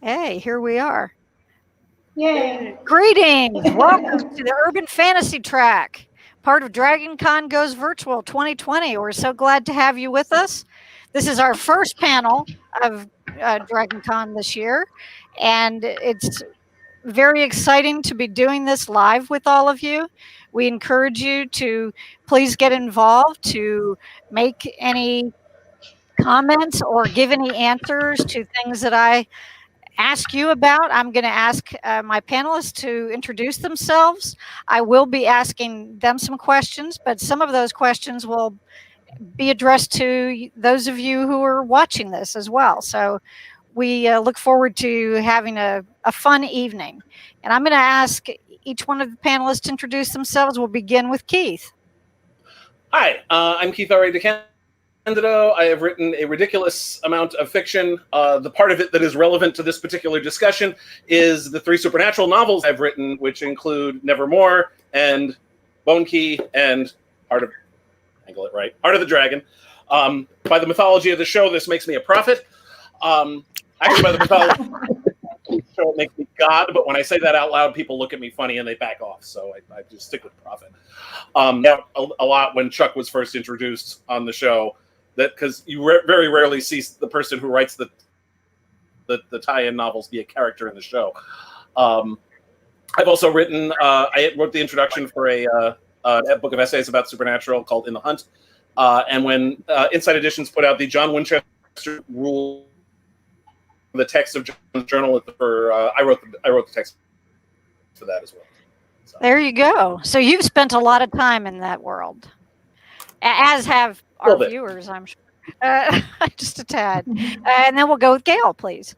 Hey, here we are. Yay! Greetings! Welcome to the Urban Fantasy Track, part of DragonCon Goes Virtual 2020. We're so glad to have you with us. This is our first panel of DragonCon this year, and it's very exciting to be doing this live with all of you. We encourage you to please get involved, to make any comments or give any answers to things that I ask you about. I'm going to ask my panelists to introduce themselves. I will be asking them some questions, but some of those questions will be addressed to those of you who are watching this as well. So we look forward to having a fun evening. And I'm going to ask each one of the panelists to introduce themselves. We'll begin with Keith. Hi, I'm Keith R. DeCandido. I have written a ridiculous amount of fiction. The part of it that is relevant to this particular discussion is the 3 supernatural novels I've written, which include Nevermore and Bone Key and Heart of the Dragon. By the mythology of the show, this makes me a prophet. Actually, by the mythology of the show, it makes me God, but when I say that out loud, people look at me funny and they back off, so I just stick with prophet. A lot when Chuck was first introduced on the show, that because you very rarely see the person who writes the tie-in novels be a character in the show. I've also written, I wrote the introduction for a book of essays about supernatural called In the Hunt. And when Inside Editions put out the John Winchester rule, the text of John's journal, I wrote the text for that as well. So. There you go. So you've spent a lot of time in that world, as have our viewers, I'm sure. Just a tad. And then we'll go with Gail, please.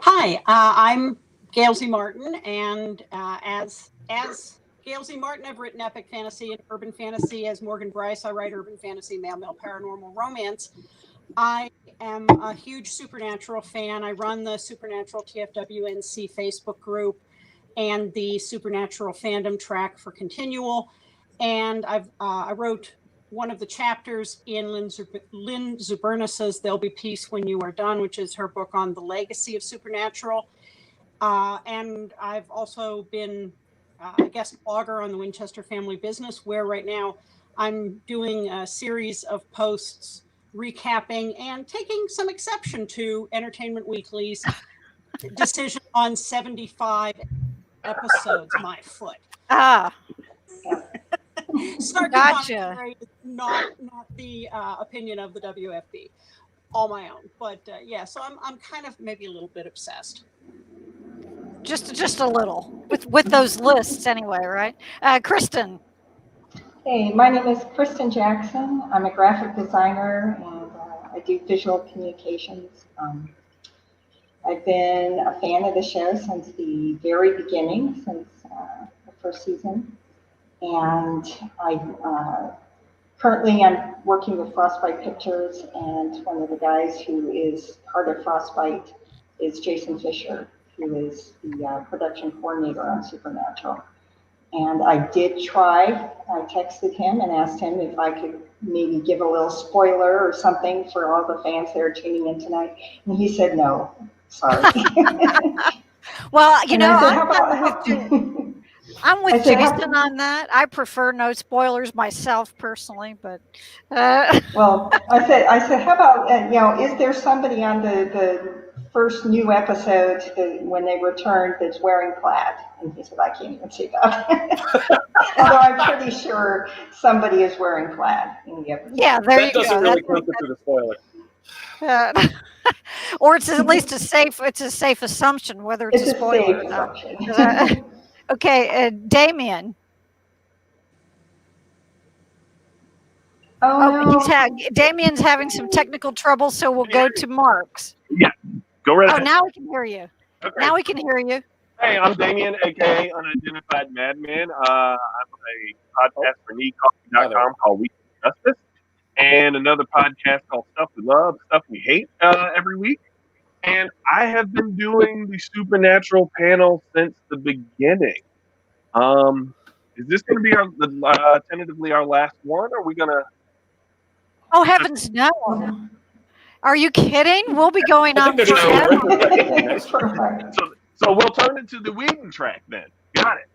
Hi, I'm Gail Z. Martin, and as Gail Z. Martin, I've written epic fantasy and urban fantasy. As Morgan Bryce, I write urban fantasy, male paranormal romance. I am a huge Supernatural fan. I run the Supernatural TFWNC Facebook group and the Supernatural fandom track for Continual. And I wrote one of the chapters in Lynn Zubernis's There'll Be Peace When You Are Done, which is her book on the legacy of Supernatural. And I've also been a guest blogger on the Winchester Family Business, where right now I'm doing a series of posts recapping and taking some exception to Entertainment Weekly's decision on 75 episodes. My foot. Gotcha. Not the opinion of the WFB, all my own. But yeah, so I'm kind of maybe a little bit obsessed. Just a little with those lists anyway, right? Kristin. Hey, my name is Kristin Jackson. I'm a graphic designer and I do visual communications. I've been a fan of the show since the very beginning, since the first season. And currently I'm working with Frostbite Pictures, and one of the guys who is part of Frostbite is Jason Fisher, who is the production coordinator on Supernatural. And I did try, I texted him and asked him if I could maybe give a little spoiler or something for all the fans that are tuning in tonight. And he said, no, sorry. Well, you know, said, I'm with Jason on that. I prefer no spoilers myself personally, but. Well, I said, how about, is there somebody on the first new episode when they returned that's wearing plaid? And he said, I can't even see that. Although I'm pretty sure somebody is wearing plaid in the episode. Yeah, there you go. That doesn't really constitute a spoiler. Or it's at least a safe assumption, whether it's a spoiler or not. Okay, Damian. Damian's having some technical trouble, so we'll go to Marx. Yeah, go right ahead. Oh, now we can hear you. Okay. Now we can hear you. Hey, I'm Damian, aka Unidentified Madman. I'm a podcast for NeedCoffee.com called Weekly Justice, and another podcast called Stuff We Love, Stuff We Hate every week. And I have been doing the Supernatural panel since the beginning. Is this going to be tentatively our last one? Or are we going to? Oh, heavens, no. Are you kidding? We'll be going I on think they're just forever. So we'll turn into the Whedon track then. Got it.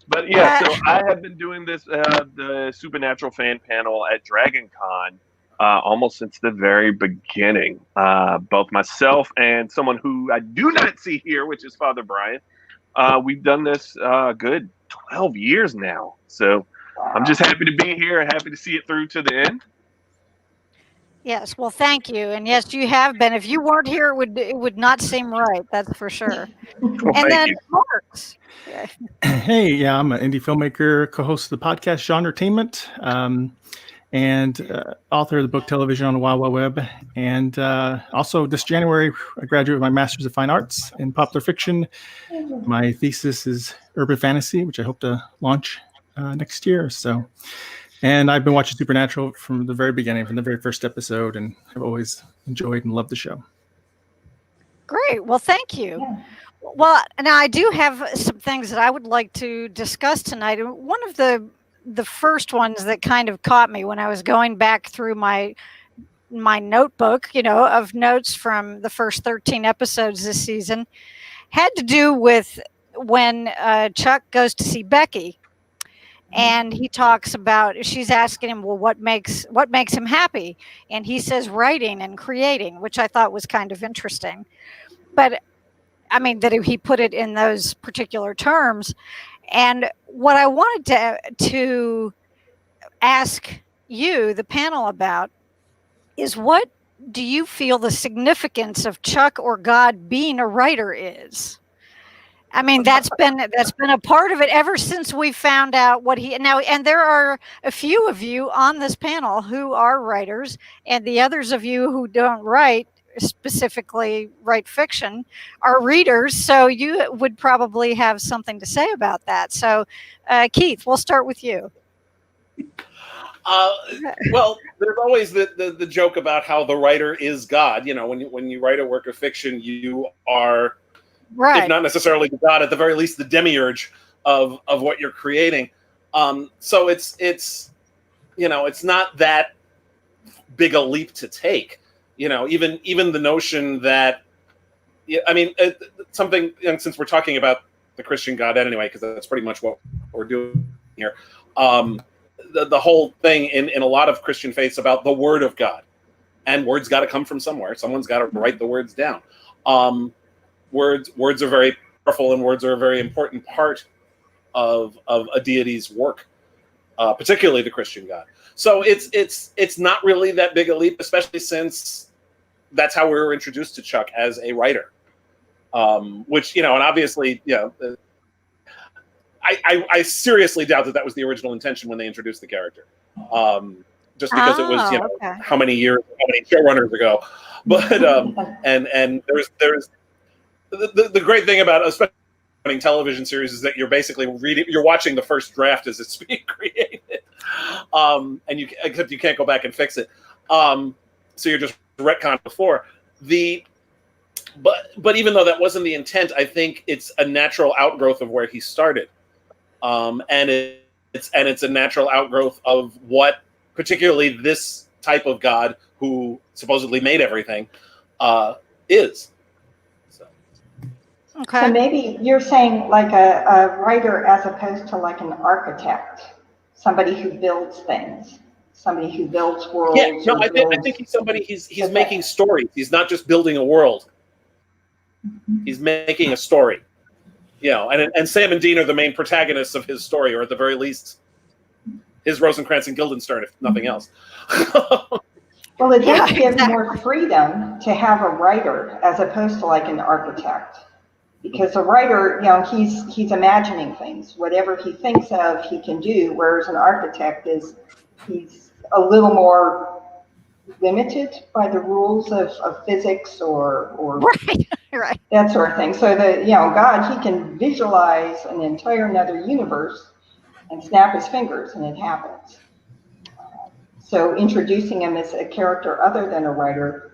But yeah, so I have been doing this the Supernatural fan panel at Dragon Con almost since the very beginning. Both myself and someone who I do not see here, which is Father Brian. We've done this good 12 years now. So I'm just happy to be here and happy to see it through to the end. Yes, well, thank you. And yes, you have been. If you weren't here, it would not seem right. That's for sure. Well, And then you. Marx. Hey, yeah, I'm an indie filmmaker, co-host of the podcast Genretainment, and author of the book Television on the Wild Wild Web. And also this January, I graduated with my Master's of Fine Arts in Popular Fiction. My thesis is Urban Fantasy, which I hope to launch next year. So, and I've been watching Supernatural from the very beginning, from the very first episode, and I've always enjoyed and loved the show. Great. Well, thank you. Well, now I do have some things that I would like to discuss tonight. One of the first ones that kind of caught me when I was going back through my notebook, of notes from the first 13 episodes this season, had to do with when Chuck goes to see Becky. And he talks about, she's asking him, well, what makes him happy? And he says writing and creating, which I thought was kind of interesting. But I mean, that he put it in those particular terms. And what I wanted to ask you, the panel, about is, what do you feel the significance of Chuck or God being a writer is? I mean, that's been a part of it ever since we found out what he now. And there are a few of you on this panel who are writers, and the others of you who don't write, specifically write fiction, are readers. So you would probably have something to say about that. So, Keith, we'll start with you. Well, there's always the joke about how the writer is God. When you write a work of fiction, you are, right, if not necessarily the God, at the very least the demiurge of what you're creating. So it's not that big a leap to take. Even the notion that, something, and since we're talking about the Christian God anyway, because that's pretty much what we're doing here. The whole thing in a lot of Christian faiths about the word of God, and words got to come from somewhere. Someone's got to write the words down. Words are very powerful, and words are a very important part of a deity's work, particularly the Christian God. So it's not really that big a leap, especially since that's how we were introduced to Chuck, as a writer. Which, and obviously, I seriously doubt that was the original intention when they introduced the character. Just because it was, okay, how many showrunners ago. But and there's the great thing about especially television series is that you're basically you're watching the first draft as it's being created, and except you can't go back and fix it. So you're just retconned before but even though that wasn't the intent, I think it's a natural outgrowth of where he started, and it's a natural outgrowth of what particularly this type of God who supposedly made everything is. Okay. So maybe you're saying like a writer as opposed to like an architect, somebody who builds things, somebody who builds worlds. Yeah, no, I think he's somebody. He's making stories. He's not just building a world. He's making a story. And Sam and Dean are the main protagonists of his story, or at the very least, his Rosencrantz and Guildenstern, if nothing else. Well, it does give more freedom to have a writer as opposed to like an architect. Because a writer, he's imagining things. Whatever he thinks of, he can do. Whereas an architect he's a little more limited by the rules of physics or right. that sort of thing. So that, God, he can visualize an entire another universe and snap his fingers and it happens. So introducing him as a character other than a writer,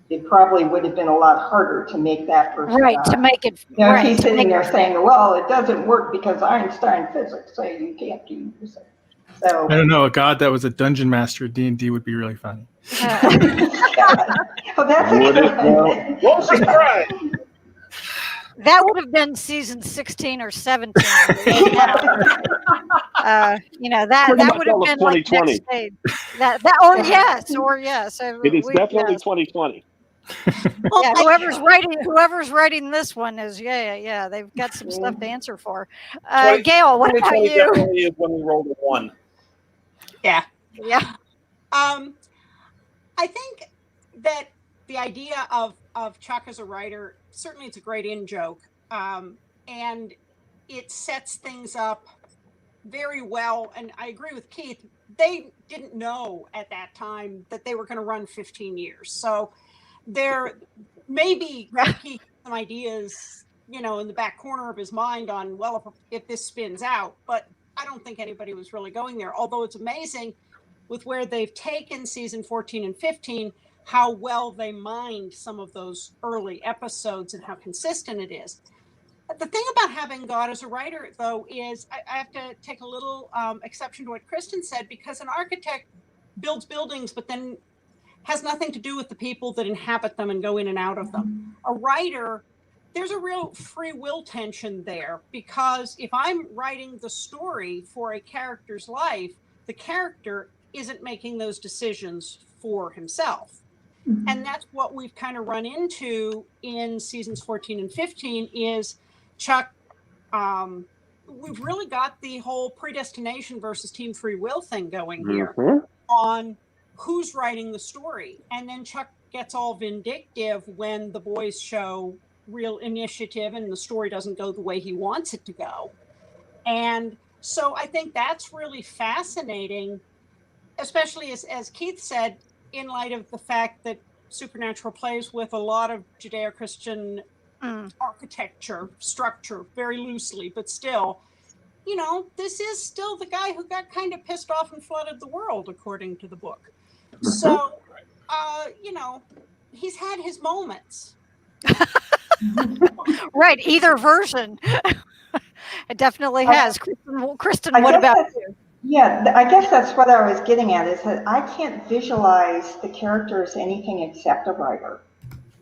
it probably would have been a lot harder to make that person. Right, to make it. If he's sitting there saying, well, it doesn't work because Einstein physics say you can't do this. So, I don't know. A god that was a dungeon master at D&D would be really funny. oh, that's a Would good it? Well, one. What was the surprise? That would have been season 16 or 17. You know, that Pretty that much would have all of been like 2020. next stage. That or yes. It is We- definitely yes. 2020. Well, Yeah, I- whoever's writing this one is they've got some stuff to answer for. 20 Gail, what about 2020 you? definitely is when we rolled a 1. yeah. Yeah. I think that the idea of Chuck as a writer, certainly it's a great in joke. And it sets things up very well. And I agree with Keith. They didn't know at that time that they were going to run 15 years. So there may be Keith some ideas, you know, in the back corner of his mind on, well, if this spins out, but I don't think anybody was really going there. Although it's amazing with where they've taken season 14 and 15, how well they mined some of those early episodes and how consistent it is. The thing about having God as a writer, though, is I have to take a little exception to what Kristin said, because an architect builds buildings, but then has nothing to do with the people that inhabit them and go in and out of them. A writer, there's a real free will tension there, because if I'm writing the story for a character's life, the character isn't making those decisions for himself. And that's what we've kind of run into in seasons 14 and 15 is Chuck, we've really got the whole predestination versus team free will thing going here on who's writing the story. And then Chuck gets all vindictive when the boys show real initiative and the story doesn't go the way he wants it to go. And so I think that's really fascinating, especially as Keith said, in light of the fact that Supernatural plays with a lot of Judeo-Christian architecture, structure, very loosely, but still, you know, this is still the guy who got kind of pissed off and flooded the world, according to the book. So, you know, he's had his moments. Right, either version. It definitely has. Kristin, I what guess about that's- you? Yeah, I guess that's what I was getting at, is that I can't visualize the character as anything except a writer.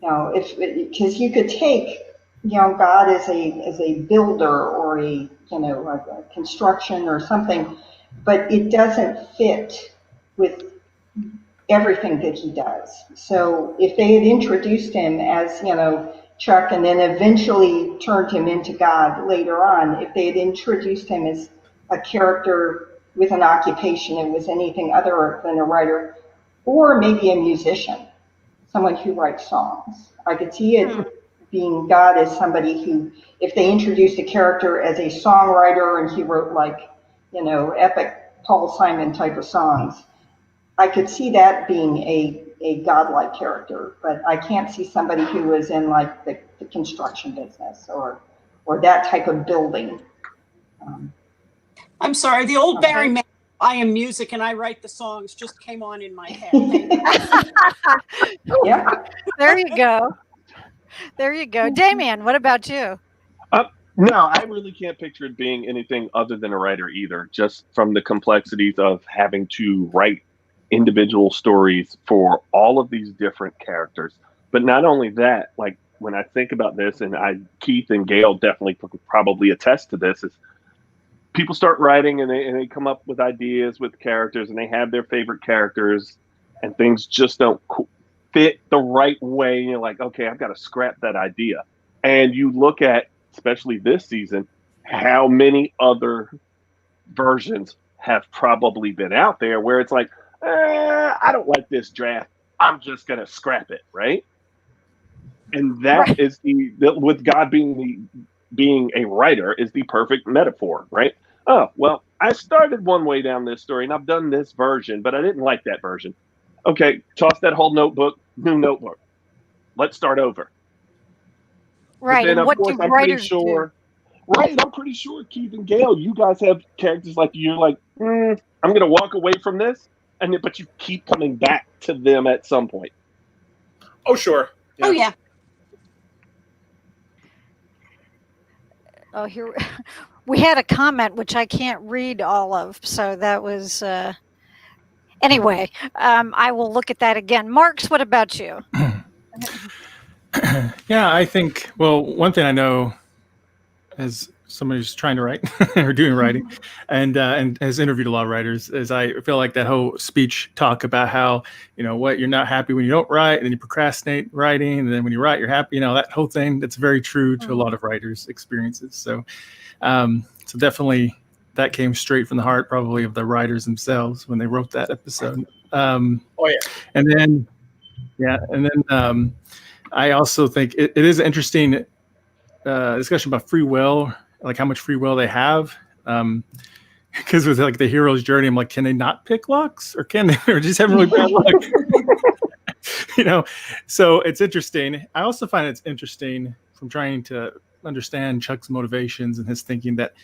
You know, because you could take, you know, God as a builder or a construction or something, but it doesn't fit with everything that he does. So if they had introduced him as, you know, Chuck, and then eventually turned him into God later on, if they had introduced him as a character with an occupation and was anything other than a writer, or maybe a musician, someone who writes songs. I could see it being God as somebody who, if they introduced a character as a songwriter and he wrote like, you know, epic Paul Simon type of songs, I could see that being a godlike character, but I can't see somebody who was in like the construction business or that type of building. I'm sorry, the old Barry Manilow, I am music and I write the songs, just came on in my head. Yeah. There you go. There you go. Damian, what about you? No, I really can't picture it being anything other than a writer either, just from the complexities of having to write individual stories for all of these different characters. But not only that, like when I think about this, and Keith and Gail definitely probably attest to this, is people start writing and they come up with ideas with characters and they have their favorite characters and things just don't fit the right way. And you're like, okay, I've got to scrap that idea. And you look at, especially this season, how many other versions have probably been out there where it's like, I don't like this draft. I'm just going to scrap it, right? And that is with God being a writer is the perfect metaphor, right? Oh, well, I started one way down this story and I've done this version, but I didn't like that version. Okay, toss that whole notebook, new notebook. Let's start over. Right. Then, And what do writers do? Right, I'm pretty sure, Keith and Gail, you guys have characters like you're like, I'm going to walk away from this, but you keep coming back to them at some point. Oh, sure. Yeah. Oh, yeah. Oh, here we had a comment which I can't read all of, so that was anyway. I will look at that again. Marx, what about you? Yeah, I think, well, one thing I know as somebody who's trying to write or doing writing and has interviewed a lot of writers is I feel like that whole speech talk about how, what, you're not happy when you don't write, and then you procrastinate writing, and then when you write, you're happy, that whole thing, that's very true to a lot of writers' experiences. So, so definitely that came straight from the heart, probably, of the writers themselves when they wrote that episode. Oh, yeah. And then, I also think it is an interesting discussion about free will, like how much free will they have. Because with like the hero's journey, I'm like, can they not pick locks, or can they, or just have really bad luck? So it's interesting. I also find it's interesting from trying to understand Chuck's motivations and his thinking that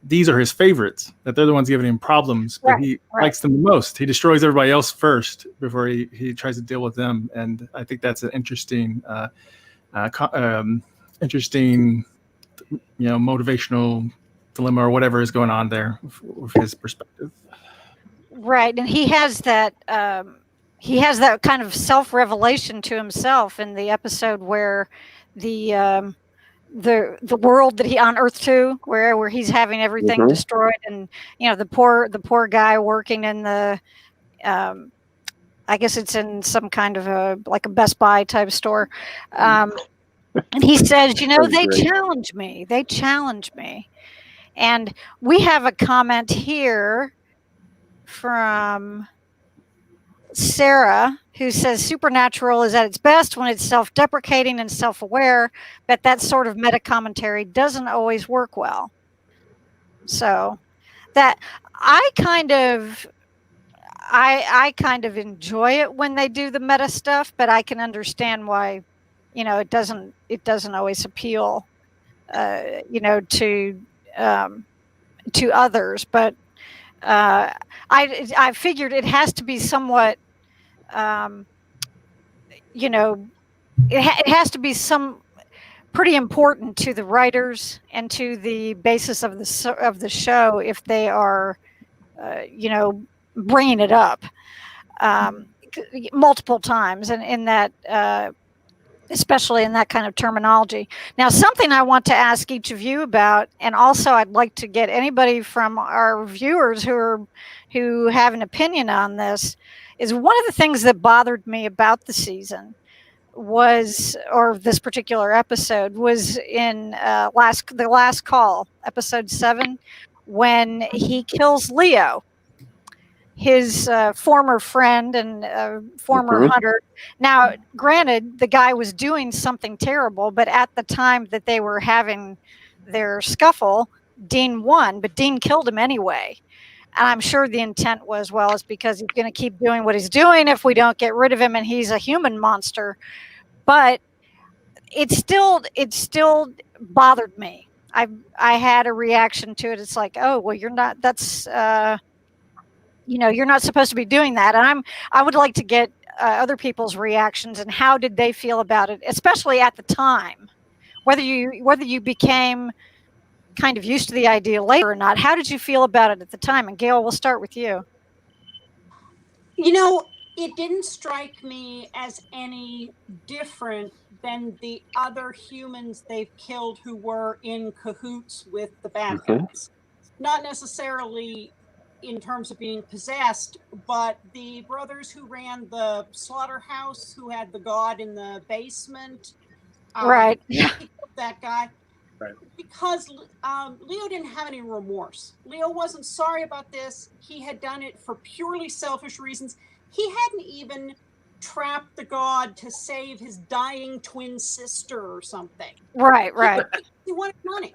these are his favorites, that they're the ones giving him problems, but he likes them the most. He destroys everybody else first before he tries to deal with them. And I think that's an interesting, motivational dilemma or whatever is going on there with his perspective. Right. And he has that kind of self-revelation to himself in the episode where the world that he on Earth 2, where he's having everything destroyed, and the poor guy working in the I guess it's in some kind of a Best Buy type store, and he says, they challenge me. And we have a comment here from Sarah, who says Supernatural is at its best when it's self-deprecating and self-aware, but that sort of meta-commentary doesn't always work well. So that I kind of enjoy it when they do the meta stuff, but I can understand why, it doesn't always appeal, to others. But I figured it has to be somewhat, it has to be some pretty important to the writers and to the basis of the show if they are, bringing it up multiple times, and in that, especially in that kind of terminology. Now, something I want to ask each of you about, and also I'd like to get anybody from our viewers who have an opinion on this, is one of the things that bothered me about the season or this particular episode was in the last call, episode 7, when he kills Leo, his former friend and former hunter. Now, granted, the guy was doing something terrible, but at the time that they were having their scuffle, Dean won, but Dean killed him anyway. And I'm sure the intent was, well, it's because he's going to keep doing what he's doing if we don't get rid of him, and he's a human monster. But it still bothered me. I had a reaction to it. It's like, oh, well, you're not. That's you're not supposed to be doing that. And I would like to get other people's reactions and how did they feel about it, especially at the time, whether you became kind of used to the idea later or not. How did you feel about it at the time? And Gail, we'll start with you. It didn't strike me as any different than the other humans they've killed who were in cahoots with the bad guys. Not necessarily in terms of being possessed, but the brothers who ran the slaughterhouse, who had the god in the basement. Right. That guy. Right. Because Leo didn't have any remorse. Leo wasn't sorry about this. He had done it for purely selfish reasons. He hadn't even trapped the god to save his dying twin sister or something. Right. He wanted money.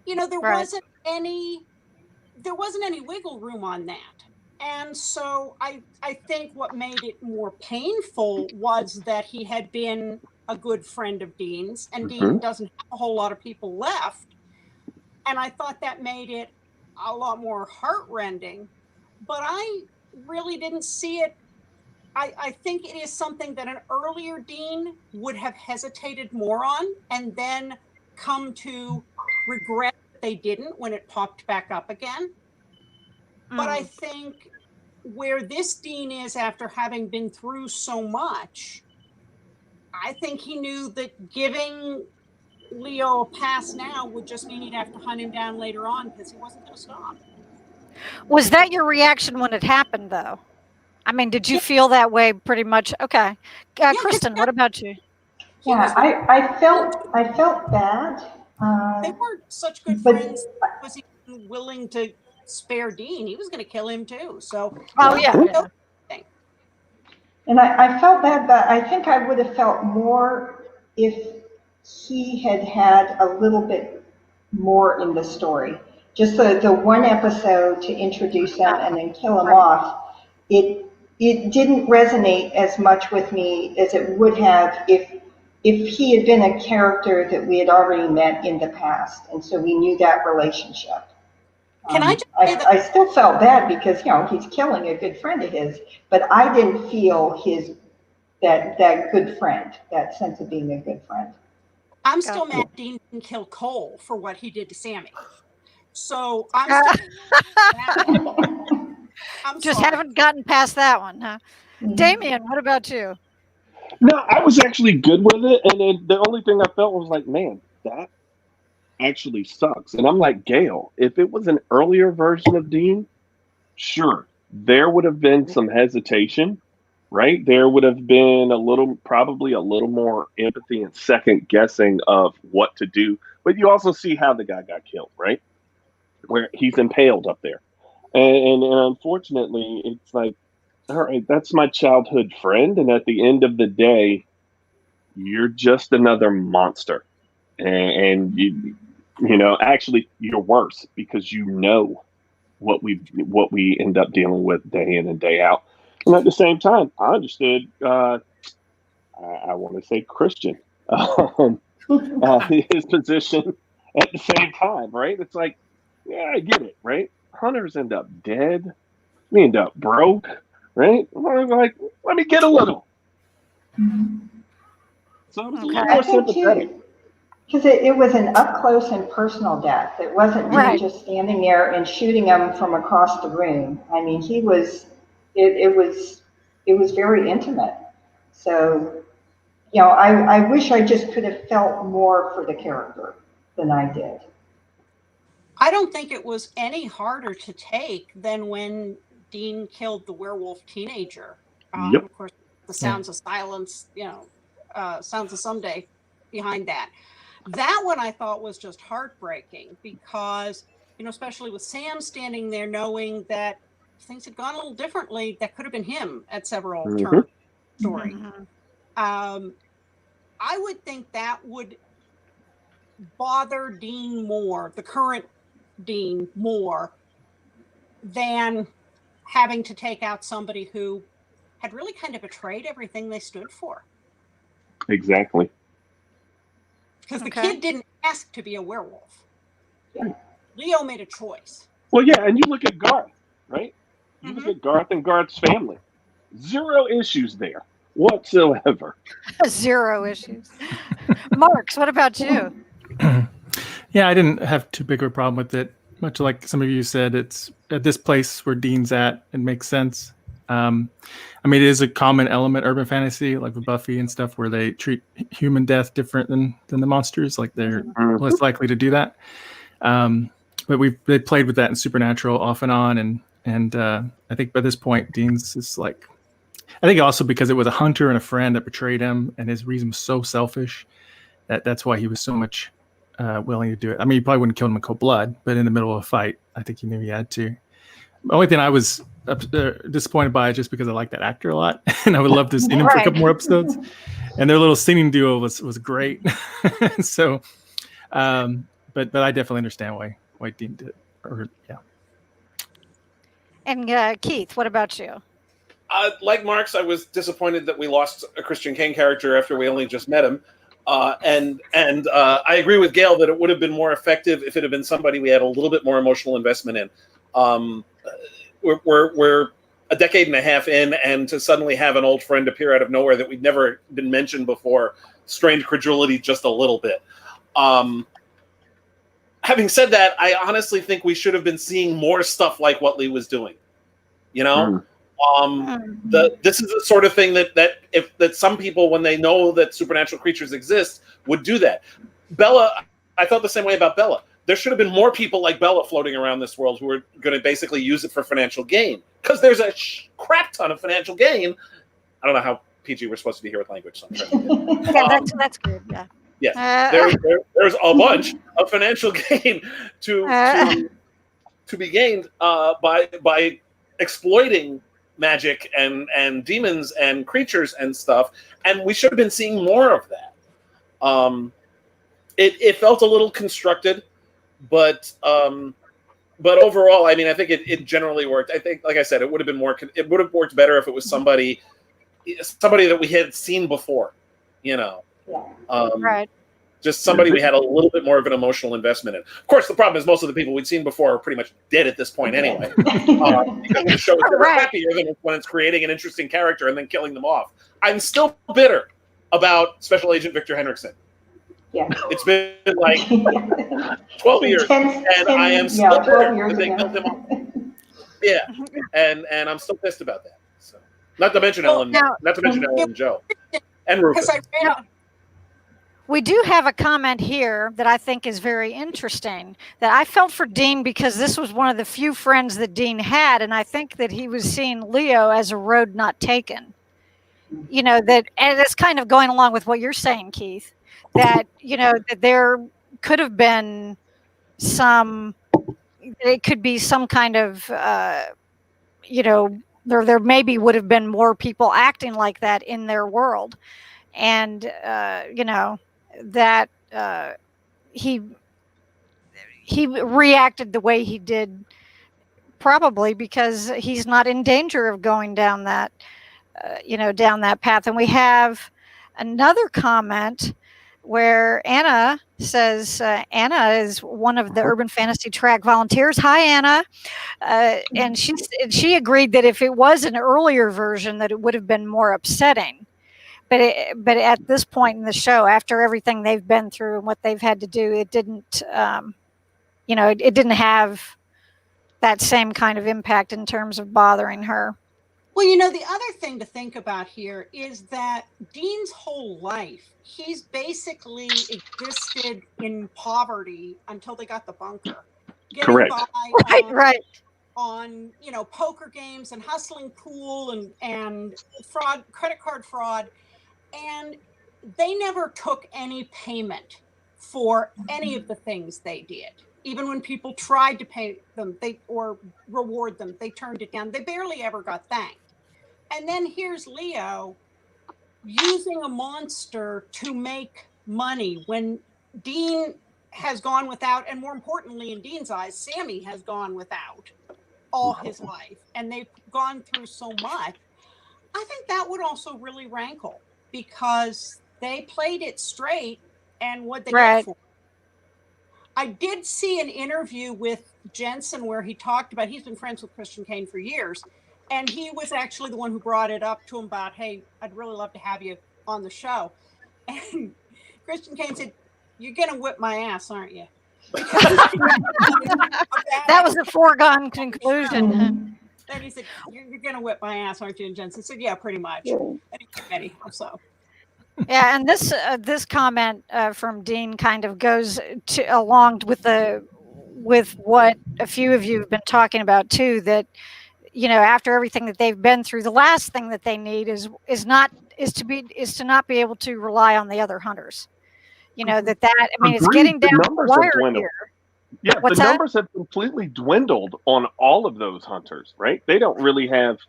There wasn't any wiggle room on that. And so I think what made it more painful was that he had been a good friend of Dean's, and Dean doesn't have a whole lot of people left. And I thought that made it a lot more heartrending, but I really didn't see it. I think it is something that an earlier Dean would have hesitated more on and then come to regret they didn't when it popped back up again. But I think where this dean is after having been through so much, I think he knew that giving Leo a pass now would just mean he'd have to hunt him down later on because he wasn't going to stop. Was that your reaction when it happened, though? I mean, did you feel that way pretty much? Okay. Kristin, what about you? Yeah, I felt bad. They weren't such good friends. Was he willing to spare Dean? He was going to kill him too. So, yeah. And I felt bad, but I think I would have felt more if he had had a little bit more in the story. Just the one episode to introduce them and then kill him off. It didn't resonate as much with me as it would have if he had been a character that we had already met in the past, and so we knew that relationship. Can I just say that I still felt bad because he's killing a good friend of his, but I didn't feel that good friend, that sense of being a good friend. I'm still mad Dean didn't kill Cole for what he did to Sammy. So I'm just haven't gotten past that one, huh? Damian, what about you? No, I was actually good with it, and then the only thing I felt was like, man, that actually sucks. And I'm like, Gail, if it was an earlier version of Dean, sure, there would have been some hesitation, right? There would have been probably a little more empathy and second guessing of what to do. But you also see how the guy got killed, right? Where he's impaled up there. And unfortunately, it's like, all right, that's my childhood friend. And at the end of the day, you're just another monster. And actually you're worse because you know what we end up dealing with day in and day out. And at the same time, I understood, I want to say Christian, his position at the same time, right? It's like, yeah, I get it, right? Hunters end up dead. We end up broke, right? Like, let me get a little. So I was a little more sympathetic. Because it was an up close and personal death. It wasn't him just standing there and shooting him from across the room. I mean, it was very intimate. So, I wish I just could have felt more for the character than I did. I don't think it was any harder to take than when Dean killed the werewolf teenager. Of course, the Sounds of Silence, Sounds of Someday behind that. That one I thought was just heartbreaking because, especially with Sam standing there knowing that things had gone a little differently, that could have been him at several turns of the story. I would think that would bother Dean more, the current Dean, more than having to take out somebody who had really kind of betrayed everything they stood for. Exactly. Because the kid didn't ask to be a werewolf. Leo made a choice. Well, yeah, and you look at Garth, right? You look at Garth and Garth's family. 0 issues there whatsoever. 0 issues. Marx, what about you? Yeah, I didn't have too big of a problem with it. Much like some of you said, it's at this place where Dean's at. It makes sense. It is a common element, urban fantasy, like with Buffy and stuff, where they treat human death different than the monsters. Like they're less likely to do that. But they played with that in Supernatural off and on, and I think by this point, Dean's is like, I think also because it was a hunter and a friend that betrayed him, and his reason was so selfish that's why he was so much willing to do it. I mean, he probably wouldn't kill him in cold blood, but in the middle of a fight, I think he knew he had to. The only thing I was disappointed by is just because I like that actor a lot, and I would love to see him for a couple more episodes. And their little singing duo was great. So, but I definitely understand why Dean did it. And Keith, what about you? Like Marx, I was disappointed that we lost a Christian Kane character after we only just met him. And I agree with Gail that it would have been more effective if it had been somebody we had a little bit more emotional investment in. We're a decade and a half in, and to suddenly have an old friend appear out of nowhere that we'd never been mentioned before strained credulity just a little bit. having said that, I honestly think we should have been seeing more stuff like what Lee was doing. You know, this is the sort of thing that some people, when they know that supernatural creatures exist, would do that. Bella, I felt the same way about Bella. There should have been more people like Bella floating around this world who are going to basically use it for financial gain, because there's a crap ton of financial gain. I don't know how PG we're supposed to be here with language. So yeah, that's good. Yeah. Yes, there's a bunch of financial gain to be gained by exploiting magic and demons and creatures and stuff, and we should have been seeing more of that. It felt a little constructed, but overall, I mean, I think it generally worked. I think, like I said, it would have worked better if it was somebody that we had seen before, you know. Right. Just somebody we had a little bit more of an emotional investment in. Of course, the problem is most of the people we'd seen before are pretty much dead at this point anyway. Because the show is never happier than when it's creating an interesting character and then killing them off. I'm still bitter about Special Agent Victor Henriksen. Yeah. It's been like 12 years, and I am still bitter that they killed him off. Yeah, and I'm still pissed about that. So, not to mention Ellen and Joe and Rufus. We do have a comment here that I think is very interesting, that I felt for Dean, because this was one of the few friends that Dean had, and I think that he was seeing Leo as a road not taken. You know, and it's kind of going along with what you're saying, Keith, that, you know, that there could have been it could be some kind of, you know, there maybe would have been more people acting like that in their world. And, you know, that he reacted the way he did, probably because he's not in danger of going down that, you know, down that path. And we have another comment where Anna says, Anna is one of the Urban Fantasy Track volunteers. Hi, Anna. And she agreed that if it was an earlier version, that it would have been more upsetting. But at this point in the show, after everything they've been through and what they've had to do, it didn't, you know, it didn't have that same kind of impact in terms of bothering her. Well, you know, the other thing to think about here is that Dean's whole life, he's basically existed in poverty until they got the bunker. Correct. Right. On, you know, poker games and hustling pool and fraud, credit card fraud. And they never took any payment for any of the things they did. Even when people tried to pay them or reward them, they turned it down. They barely ever got thanked. And then here's Leo using a monster to make money when Dean has gone without, and more importantly, in Dean's eyes, Sammy has gone without all his life, and they've gone through so much. I think that would also really rankle, because they played it straight, and what they get for it. I did see an interview with Jensen where he talked about, he's been friends with Kristin Kane for years, and he was actually the one who brought it up to him about, hey, I'd really love to have you on the show. And Kristin Kane said, you're going to whip my ass, aren't you? That was a foregone conclusion. Then he said, you're going to whip my ass, aren't you? And Jensen said, yeah, pretty much. And he so. Yeah, and this comment from Dean kind of goes along with what a few of you have been talking about too, that, you know, after everything that they've been through, the last thing that they need is to not be able to rely on the other hunters. You know, I mean, it's getting down to the wire here. Yeah, the numbers have completely dwindled on all of those hunters, right? They don't really have,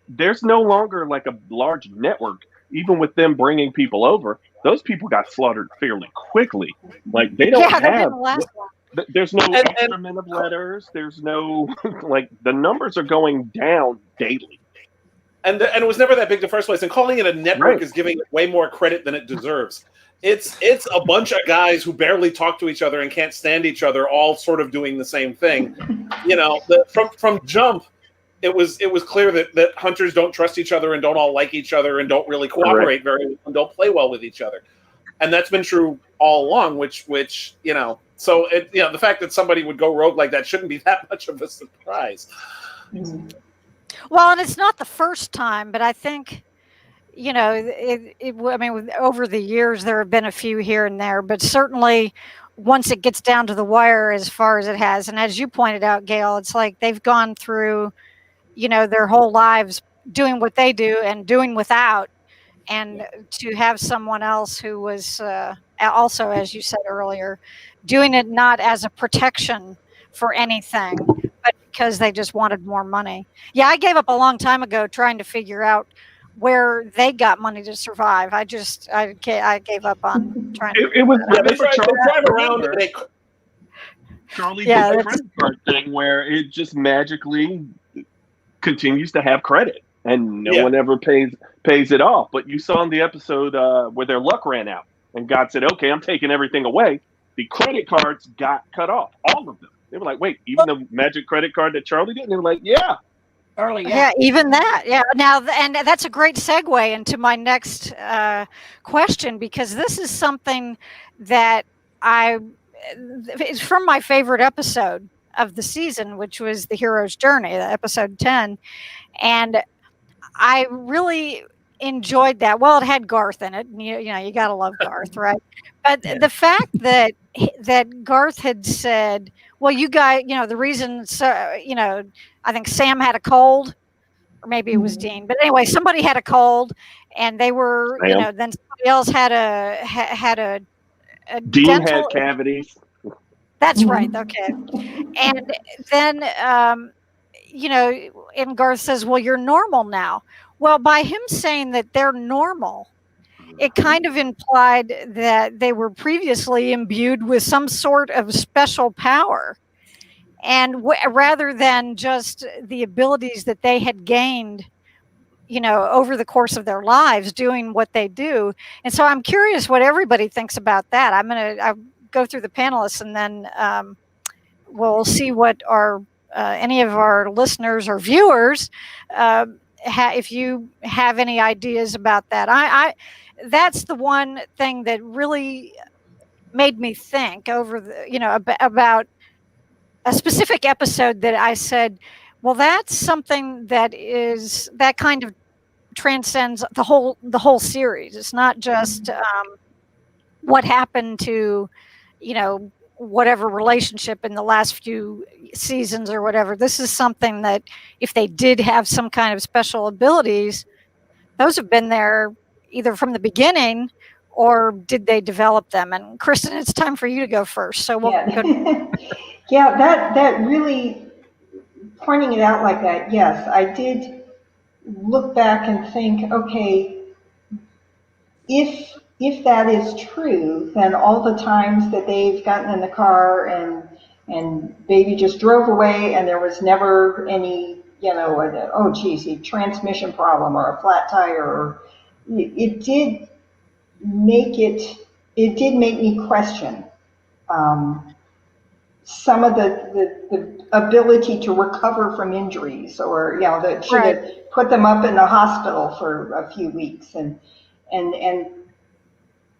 there's no longer like a large network, even with them bringing people over. Those people got slaughtered fairly quickly. Like, they don't have, there's no experiment of letters. There's no, like, the numbers are going down daily. And it was never that big in the first place. And calling it a network is giving it way more credit than it deserves. It's a bunch of guys who barely talk to each other and can't stand each other, all sort of doing the same thing. You know, from jump, it was clear that hunters don't trust each other and don't all like each other and don't really cooperate very well and don't play well with each other. And that's been true all along, which you know, So the fact that somebody would go rogue like that shouldn't be that much of a surprise. Mhm. Well, and it's not the first time, but I think, I mean, over the years, there have been a few here and there, but certainly once it gets down to the wire as far as it has, and as you pointed out, Gail, it's like they've gone through, their whole lives doing what they do and doing without, and to have someone else who was also, as you said earlier, doing it not as a protection for anything, but because they just wanted more money. Yeah, I gave up a long time ago trying to figure out where they got money to survive. I gave up on trying to It was Yeah, they remember drive around Remember, in a Charlie Yeah, did the that's- credit card thing where it just magically continues to have credit and no Yeah. one ever pays it off. But you saw in the episode where their luck ran out and God said, "Okay, I'm taking everything away." The credit cards got cut off, all of them. They were like, "Wait, even the magic credit card that Charlie did?" And they were like, "Yeah." Early, Yeah, even that. Yeah. Now, and that's a great segue into my next question, because this is something that it's from my favorite episode of the season, which was The Hero's Journey, episode 10. And I really enjoyed that. Well, it had Garth in it. And you got to love Garth, right? But the fact that Garth had said, well, you guys, the reason, I think Sam had a cold, or maybe it was Dean, but anyway, somebody had a cold, and they were, Sam. then somebody else had a Dean dental. had cavities. That's right. Okay. And then, and Garth says, well, you're normal now. Well, by him saying that they're normal, it kind of implied that they were previously imbued with some sort of special power. And rather than just the abilities that they had gained, over the course of their lives doing what they do. And so I'm curious what everybody thinks about that. I'll go through the panelists, and then we'll see what any of our listeners or viewers, if you have any ideas about that. That's the one thing that really made me think over about a specific episode that I said, well, that's something that kind of transcends the whole series. It's not just what happened to, whatever relationship in the last few seasons or whatever. This is something that if they did have some kind of special abilities, those have been there either from the beginning, or did they develop them? And Kristin, it's time for you to go first. So we'll go. Yeah, that really, pointing it out like that, yes, I did look back and think, okay, if that is true, then all the times that they've gotten in the car and baby just drove away and there was never any, oh geez, a transmission problem or a flat tire, or it did make me question some of the ability to recover from injuries, or that should have put them up in the hospital for a few weeks, and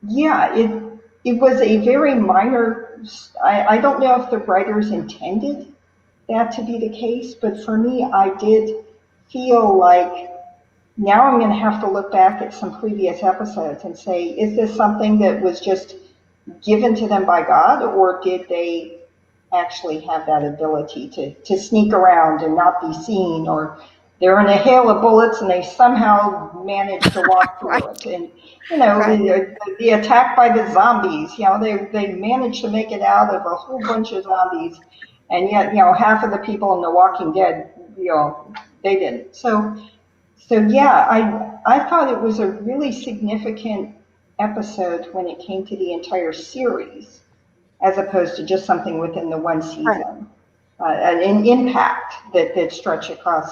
yeah, it was a very minor. I don't know if the writers intended that to be the case, but for me, I did feel like now I'm going to have to look back at some previous episodes and say, is this something that was just given to them by God, or did they actually have that ability to sneak around and not be seen, or they're in a hail of bullets and they somehow managed to walk through it? And the attack by the zombies, they managed to make it out of a whole bunch of zombies, and yet half of the people in The Walking Dead, they didn't. So yeah, I thought it was a really significant episode when it came to the entire series, as opposed to just something within the one season. An impact that stretched across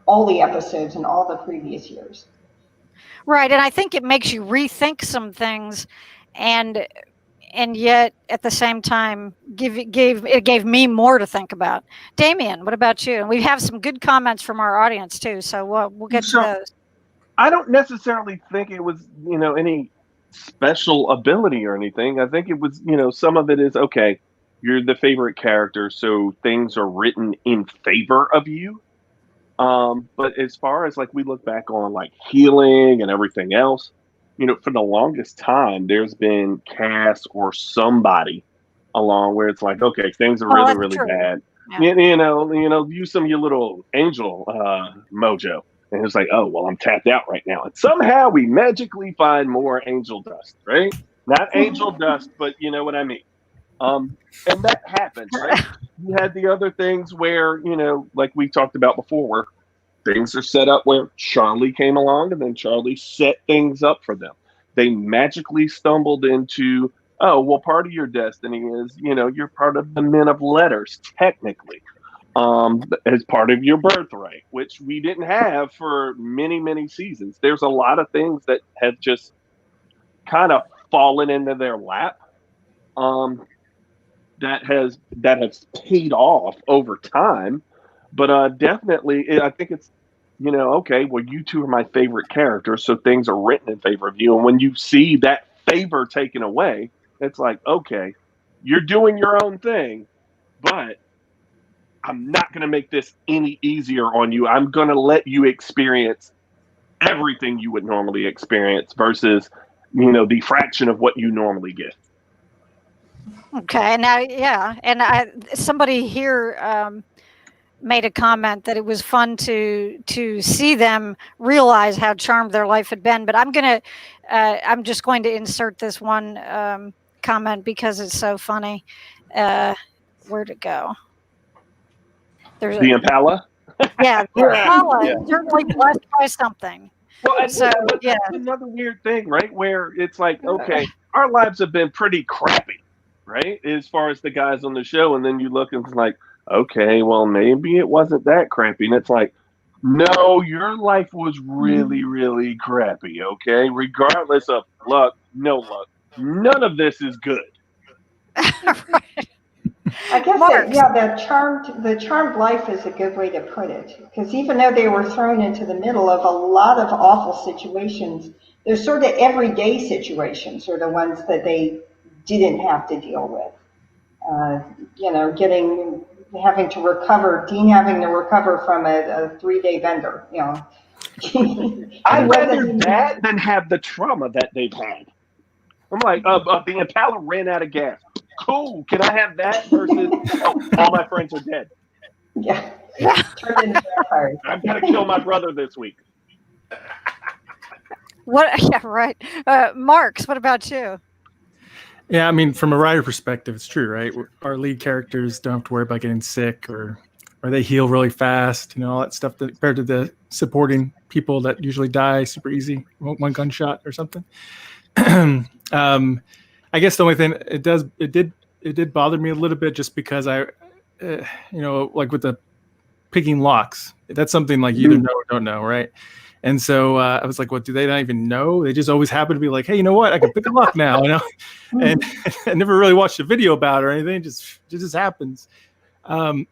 all the episodes in all the previous years. Right, and I think it makes you rethink some things, and yet at the same time it gave me more to think about. Damian, what about you? And we have some good comments from our audience too, so we'll get to those. I don't necessarily think it was any special ability or anything. I think it was some of it is okay. you're the favorite character, so things are written in favor of you. But as far as like we look back on like healing and everything else, for the longest time, there's been Cass or somebody along where it's like, okay, things are Well, really, that's really true. bad. Yeah. Use some of your little angel mojo. And it's like, oh, well, I'm tapped out right now. And somehow we magically find more angel dust, right? Not angel dust, but you know what I mean. And that happens, right? You had the other things where, like we talked about before, where things are set up where Charlie came along and then Charlie set things up for them. They magically stumbled into, oh, well, part of your destiny is, you're part of the men of letters, technically, as part of your birthright, which we didn't have for many, many seasons. There's a lot of things that have just kind of fallen into their lap. That has paid off over time, but definitely, I think it's okay. Well, you two are my favorite characters, so things are written in favor of you. And when you see that favor taken away, it's like, okay, you're doing your own thing, but I'm not going to make this any easier on you. I'm going to let you experience everything you would normally experience versus the fraction of what you normally get. Okay. Now, yeah, and somebody here made a comment that it was fun to see them realize how charmed their life had been. But I'm just going to insert this one comment because it's so funny. Where'd it go? There's the Impala. Yeah, the Impala is certainly blessed by something. Well, but that's another weird thing, right? Where it's like, okay, our lives have been pretty crappy, right? As far as the guys on the show, and then you look and it's like, okay, well, maybe it wasn't that crappy. And it's like, no, your life was really, really crappy, okay? Regardless of luck, no luck. None of this is good. Right. I guess Marx. the charmed life is a good way to put it, because even though they were thrown into the middle of a lot of awful situations, they're sort of everyday situations are the ones that they didn't have to deal with. Having to recover from a 3-day bender, I'd rather that than have the trauma that they've had. I'm like, the Impala ran out of gas. Cool. Can I have that versus all my friends are dead? Yeah. Turned into vampires. I've got to kill my brother this week. What? Yeah, right. Marx, what about you? Yeah, I mean, from a writer perspective, it's true, right? Our lead characters don't have to worry about getting sick or they heal really fast, all that stuff compared to the supporting people that usually die super easy, one gunshot or something. I guess the only thing it did bother me a little bit just because like with the picking locks, that's something like you either know or don't know, right? And so I was like, well, do they not even know? They just always happen to be like, hey, you know what? I can pick a lock now, and I never really watched a video about it or anything. It just happens. So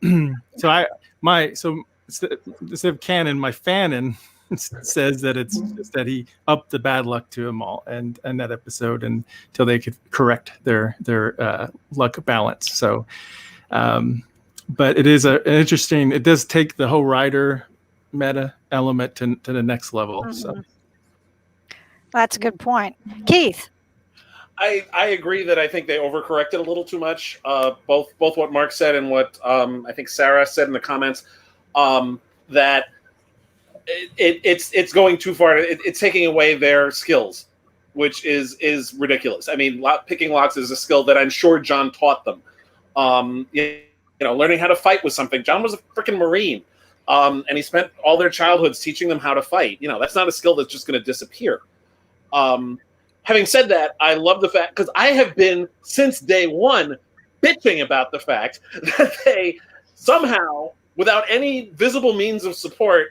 instead of canon, my fanon says that it's just that he upped the bad luck to them all and that episode until they could correct their luck balance. So, but it is an interesting. It does take the whole rider meta element to the next level. Mm-hmm. So that's a good point, Keith. I agree that I think they overcorrected a little too much. Both what Mark said and what I think Sarah said in the comments. That it's going too far. It's taking away their skills, which is ridiculous. I mean, picking locks is a skill that I'm sure John taught them. Learning how to fight was something. John was a freaking Marine, and he spent all their childhoods teaching them how to fight. That's not a skill that's just going to disappear. Having said that, I love the fact, because I have been since day one bitching about the fact that they somehow, without any visible means of support,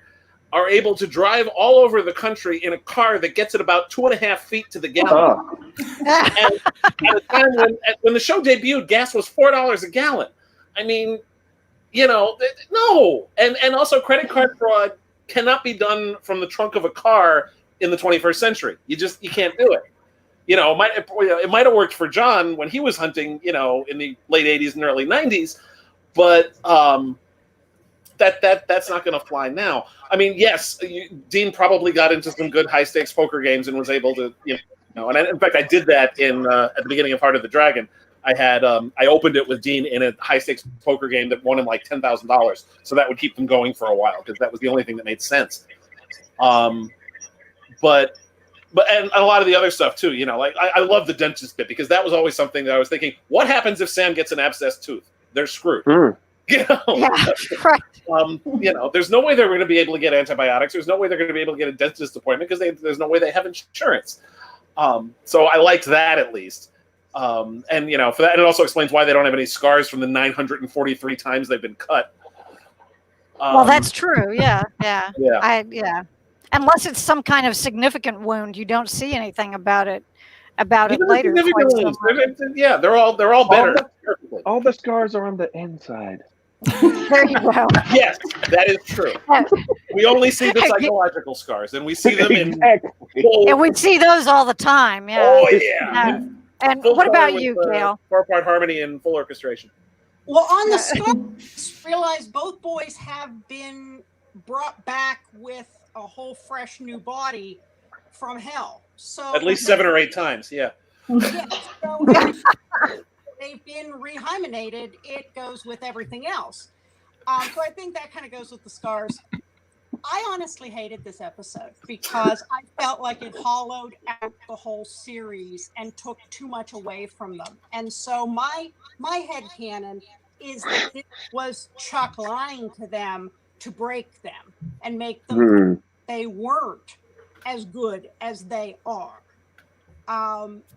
are able to drive all over the country in a car that gets at about 2.5 feet to the gallon. And at a time when the show debuted, gas was $4 a gallon. I mean, no. And also credit card fraud cannot be done from the trunk of a car in the 21st century. You can't do it. it might have worked for John when he was hunting, in the late 80s and early 90s, but that's not going to fly now. I mean, yes, Dean probably got into some good high stakes poker games and was able to, and in fact, I did that at the beginning of Heart of the Dragon. I opened it with Dean in a high stakes poker game that won him like $10,000, so that would keep them going for a while because that was the only thing that made sense. But and a lot of the other stuff too, like I love the dentist bit because that was always something that I was thinking, what happens if Sam gets an abscessed tooth? They're screwed. Yeah, right. There's no way they're going to be able to get antibiotics. There's no way they're going to be able to get a dentist appointment because there's no way they have insurance. So I liked that at least. And for that, and it also explains why they don't have any scars from the 943 times they've been cut. Well, that's true. Yeah. Yeah. Unless it's some kind of significant wound, you don't see anything about it later. Yeah, they're all better. All the scars are on the inside. There you go. Yes, that is true. We only see the psychological scars, and we see them in and we see those all the time. Yeah. Oh yeah. And full what about color you, with, Gail? 4-part harmony and full orchestration. Well, on the scars, realize both boys have been brought back with a whole fresh new body from hell. So at least 7 or 8 times, yeah. Yeah, so if they've been rehymenated, it goes with everything else. So I think that kind of goes with the scars. I honestly hated this episode because I felt like it hollowed out the whole series and took too much away from them. And so my headcanon is that it was Chuck lying to them to break them and make them they weren't as good as they are.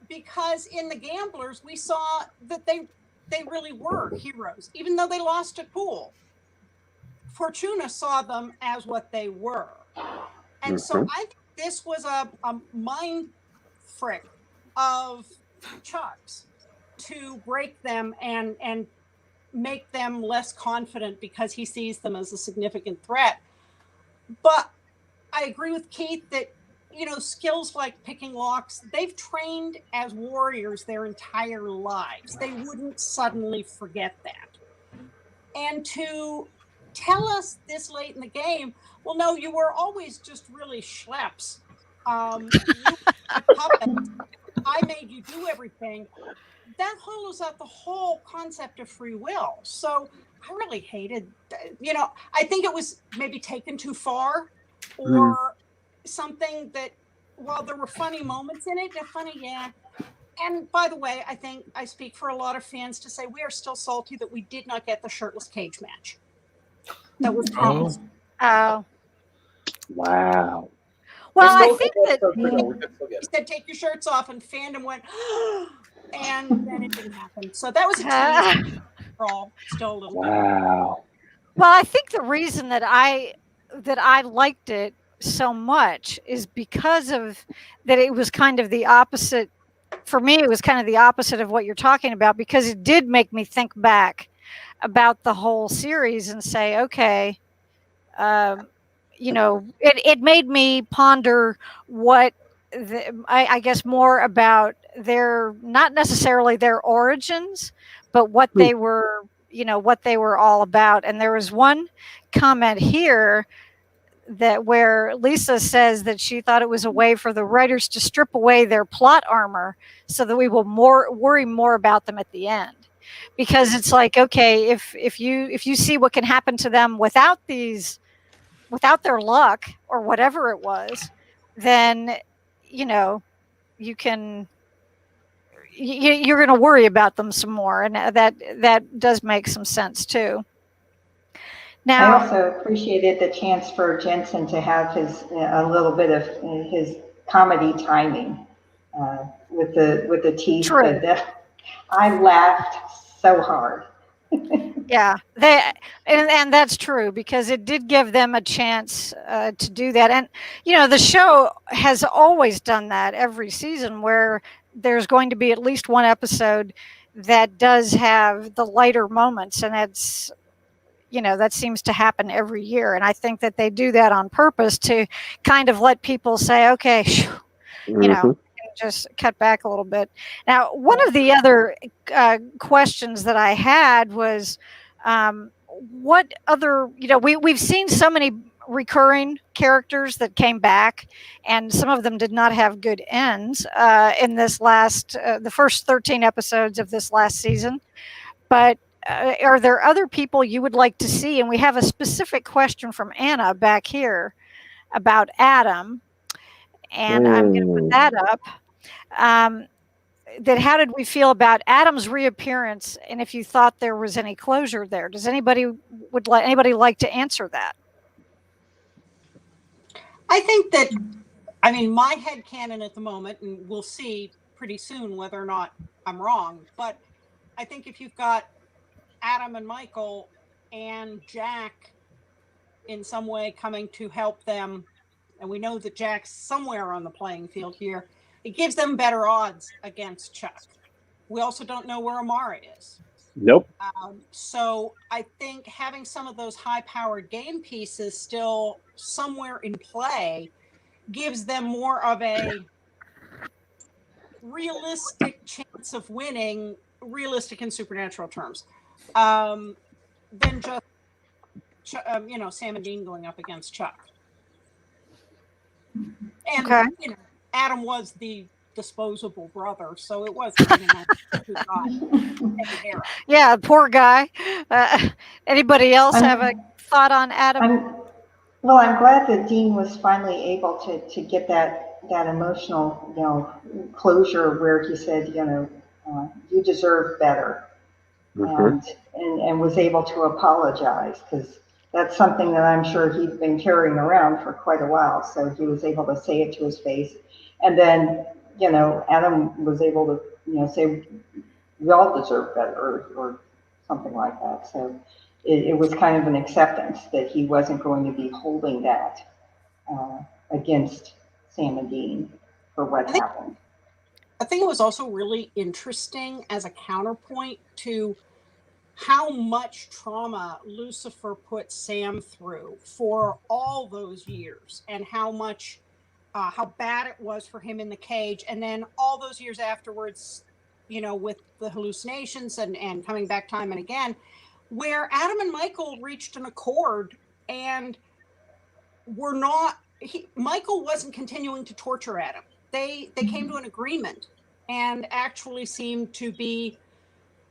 Because in the Gamblers, we saw that they really were heroes, even though they lost at pool. Fortuna saw them as what they were. And so I think this was a mind frick of Chuck's to break them and make them less confident because he sees them as a significant threat. But I agree with Keith that, skills like picking locks, they've trained as warriors their entire lives. They wouldn't suddenly forget that. And to tell us this late in the game, well, no, you were always just really schleps. You were puppets. I made you do everything. That hollows out the whole concept of free will. So I really hated, I think it was maybe taken too far or something that, while there were funny moments in it, they're funny, yeah. And by the way, I think I speak for a lot of fans to say we are still salty that we did not get the shirtless cage match. That was promised. Oh. Wow. Well, I think that he said, take your shirts off, and fandom went, and then it didn't happen. So that was a tease. Still a little wow. Well, I think the reason that I liked it so much is because of that it was kind of the opposite. For me, it was kind of the opposite of what you're talking about, because it did make me think back about the whole series and say, okay, it made me ponder what I guess more about their, not necessarily their origins, but what they were, what they were all about. And there was one comment here that where Lisa says that she thought it was a way for the writers to strip away their plot armor so that we will worry more about them at the end. Because it's like, okay, if you see what can happen to them without their luck or whatever it was, then you're going to worry about them some more, and that does make some sense too. Now, I also appreciated the chance for Jensen to have a little bit of his comedy timing with the teeth. True. I laughed so hard. Yeah, and that's true, because it did give them a chance to do that. And the show has always done that every season, where there's going to be at least one episode that does have the lighter moments, and that's that seems to happen every year. And I think that they do that on purpose to kind of let people say, okay, just cut back a little bit. Now, one of the other questions that I had was, what other, we've seen so many recurring characters that came back, and some of them did not have good ends in this last, the first 13 episodes of this last season. But are there other people you would like to see? And we have a specific question from Anna back here about Adam, and I'm going to put that up. That how did we feel about Adam's reappearance, and if you thought there was any closure there? Does anybody like to answer that? I think that, my headcanon at the moment, and we'll see pretty soon whether or not I'm wrong, but I think if you've got Adam and Michael and Jack in some way coming to help them, and we know that Jack's somewhere on the playing field here, it gives them better odds against Chuck. We also don't know where Amara is. Nope. So I think having some of those high-powered game pieces still somewhere in play gives them more of a realistic chance of winning, realistic in supernatural terms, than just Sam and Dean going up against Chuck. And Adam was the disposable brother, so it was kind of nice who got. Yeah, poor guy. Anybody else have a thought on Adam? I'm glad that Dean was finally able to get that emotional, closure where he said, you deserve better, and was able to apologize, because that's something that I'm sure he'd been carrying around for quite a while. So he was able to say it to his face, and then Adam was able to say we all deserve better, or something like that. So it was kind of an acceptance that he wasn't going to be holding that against Sam and Dean for what happened. I think it was also really interesting as a counterpoint to how much trauma Lucifer put Sam through for all those years, and how bad it was for him in the cage. And then all those years afterwards, with the hallucinations and coming back time and again, where Adam and Michael reached an accord and Michael wasn't continuing to torture Adam. They came to an agreement and actually seemed to be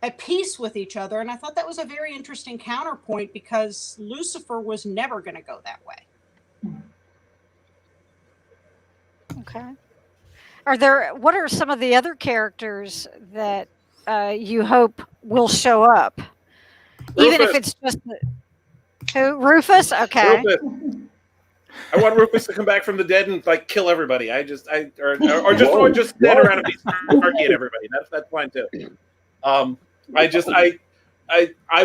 at peace with each other. And I thought that was a very interesting counterpoint, because Lucifer was never going to go that way. Okay. What are some of the other characters that you hope will show up? Rufus. Even if it's just who? Rufus? Okay. Rufus. I want Rufus to come back from the dead and kill everybody. Or just stand around and be snarky at everybody. That's fine too. I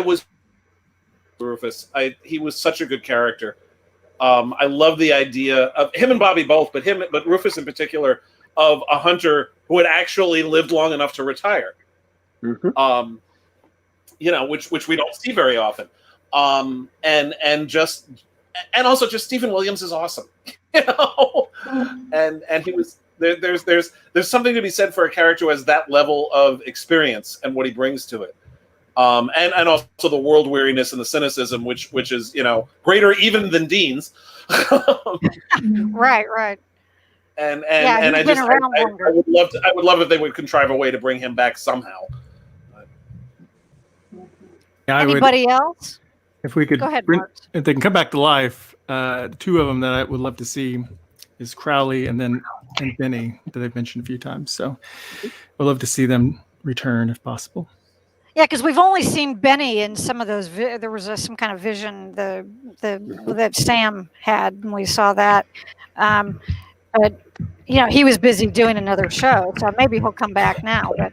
was Rufus. He was such a good character. I love the idea of him and Bobby both, but Rufus in particular, of a hunter who had actually lived long enough to retire. Mm-hmm. Which we don't see very often. And also just Stephen Williams is awesome. And he was there's something to be said for a character who has that level of experience and what he brings to it. And also the world weariness and the cynicism, which is greater even than Dean's. Right. And I would love if they would contrive a way to bring him back somehow. Yeah, Anybody else? If we could, go ahead, Marx. If they can come back to life, two of them that I would love to see is Crowley and Benny, that I've mentioned a few times. So I'd love to see them return if possible. Yeah, because we've only seen Benny in some of those. There was some kind of vision that Sam had when we saw that. But he was busy doing another show, so maybe he'll come back now. But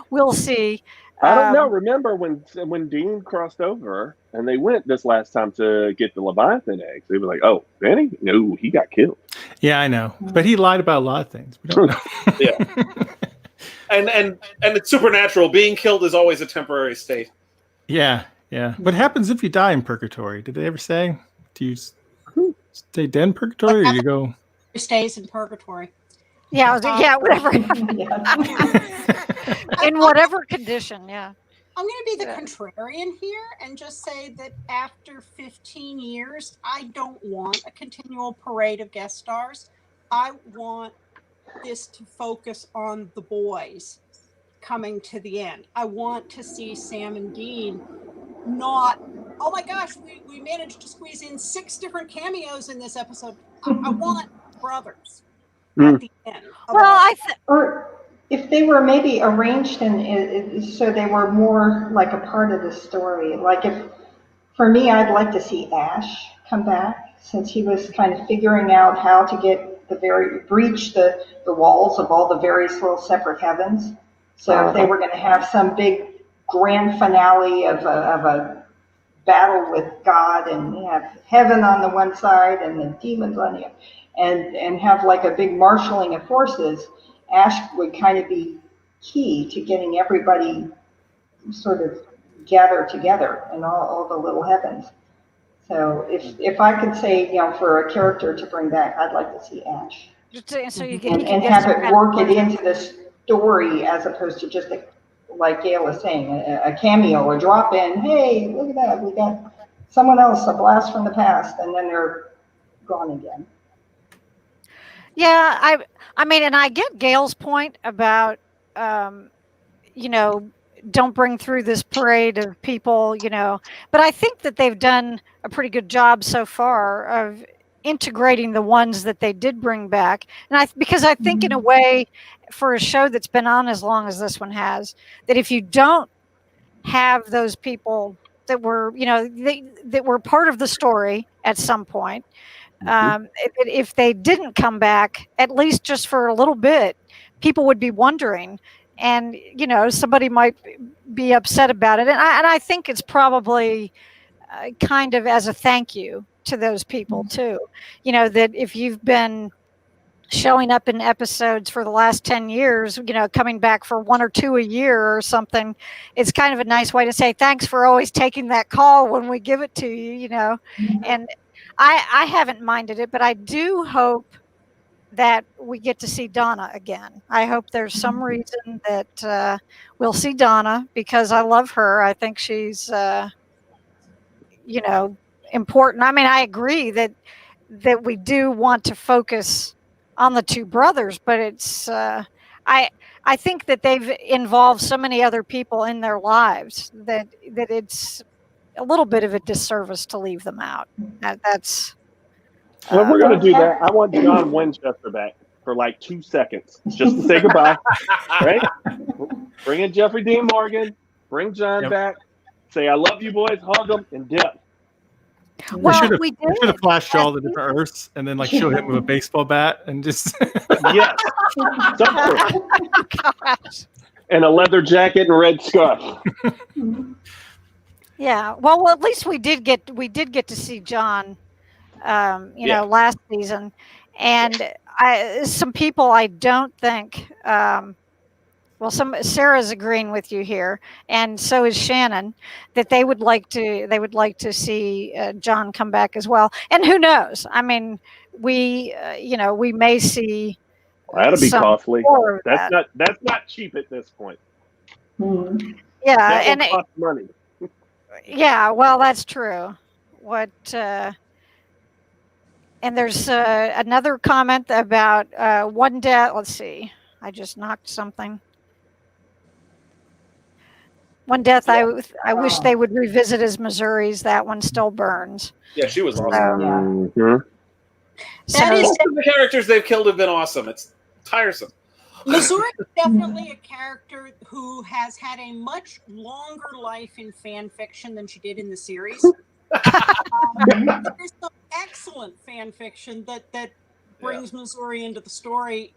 we'll see. I don't know. Remember when Dean crossed over and they went this last time to get the Leviathan eggs? They were like, "Oh, Benny? No, he got killed." Yeah, I know, but he lied about a lot of things. We don't know. Yeah, and it's supernatural. Being killed is always a temporary state. Yeah. What happens if you die in purgatory? Did they ever say? Do you stay dead in purgatory, or you go? stays in purgatory. Yeah, whatever. Yeah. In whatever condition, yeah. I'm going to be the Yeah. contrarian here and just say that after 15 years, I don't want a continual parade of guest stars. I want this to focus on the boys coming to the end. I want to see Sam and Dean not, oh my gosh, we managed to squeeze in 6 different cameos in this episode. I want brothers at the end. Well, Or if they were maybe arranged so they were more like a part of the story. Like for me, I'd like to see Ash come back since he was kind of figuring out how to get breach the walls of all the various little separate heavens. So if they were going to have some big grand finale of a battle with God and have heaven on the one side and the demons on the other, and have like a big marshaling of forces, Ash would kind of be key to getting everybody sort of gathered together in all the little heavens. So if I could say, for a character to bring back, I'd like to see Ash. so you And have it work it into the story as opposed to just like Gail was saying, a cameo or drop in. Hey, look at that. We got someone else, a blast from the past, and then they're gone again. Yeah, I mean, and I get Gail's point about, don't bring through this parade of people, but I think that they've done a pretty good job so far of integrating the ones that they did bring back. And because I think in a way, for a show that's been on as long as this one has, that if you don't have those people that were, that were part of the story at some point, if they didn't come back, at least just for a little bit, people would be wondering, and somebody might be upset about it. And I think it's probably kind of as a thank you to those people too. That if you've been showing up in episodes for the last 10 years, coming back for 1 or 2 a year or something, it's kind of a nice way to say thanks for always taking that call when we give it to you, and I haven't minded it, but I do hope that we get to see Donna again. I hope there's some reason that we'll see Donna, because I love her. I think she's, important. I mean, I agree that we do want to focus on the 2 brothers, but it's, I think that they've involved so many other people in their lives that it's a little bit of a disservice to leave them out. That's. Well, if we're going to do that, I want John Winchester back for like 2 seconds just to say goodbye. Right? Bring in Jeffrey Dean Morgan. Bring John back. Say, I love you boys. Hug them and dip. Well, we should have flashed all the different Earths and then show him with a baseball bat and just. Yes. And a leather jacket and red scarf. Yeah. Well, at least we did get to see John. Last season, and some people I don't think. Sarah's agreeing with you here, and so is Shannon, that they would like to see John come back as well. And who knows? I mean, we may see. That'll be costly. That's not cheap at this point. Yeah, that will cost money. Yeah, well, that's true. And there's another comment about one death. Let's see. I just knocked something. One death I wish they would revisit as Missouri's. That one still burns. Yeah, she was awesome. That is the characters they've killed have been awesome. It's tiresome. Missouri is definitely a character who has had a much longer life in fan fiction than she did in the series. There is some excellent fan fiction that brings Missouri into the story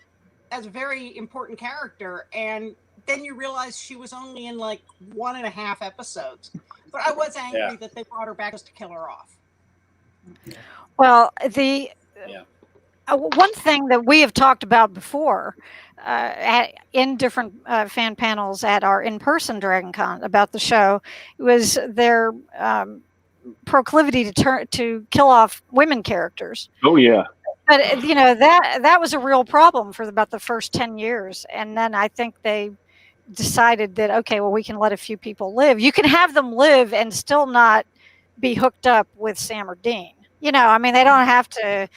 as a very important character, and then you realize she was only in like 1.5 episodes. But I was angry that they brought her back just to kill her off. Well, one thing that we have talked about before in different fan panels at our in-person Dragon Con about the show was their proclivity to kill off women characters. Oh yeah. But you know, that was a real problem for about the first 10 years, and then I think they decided that, okay, well, we can let a few people live. You can have them live and still not be hooked up with Sam or Dean. You know, I mean, they don't have to.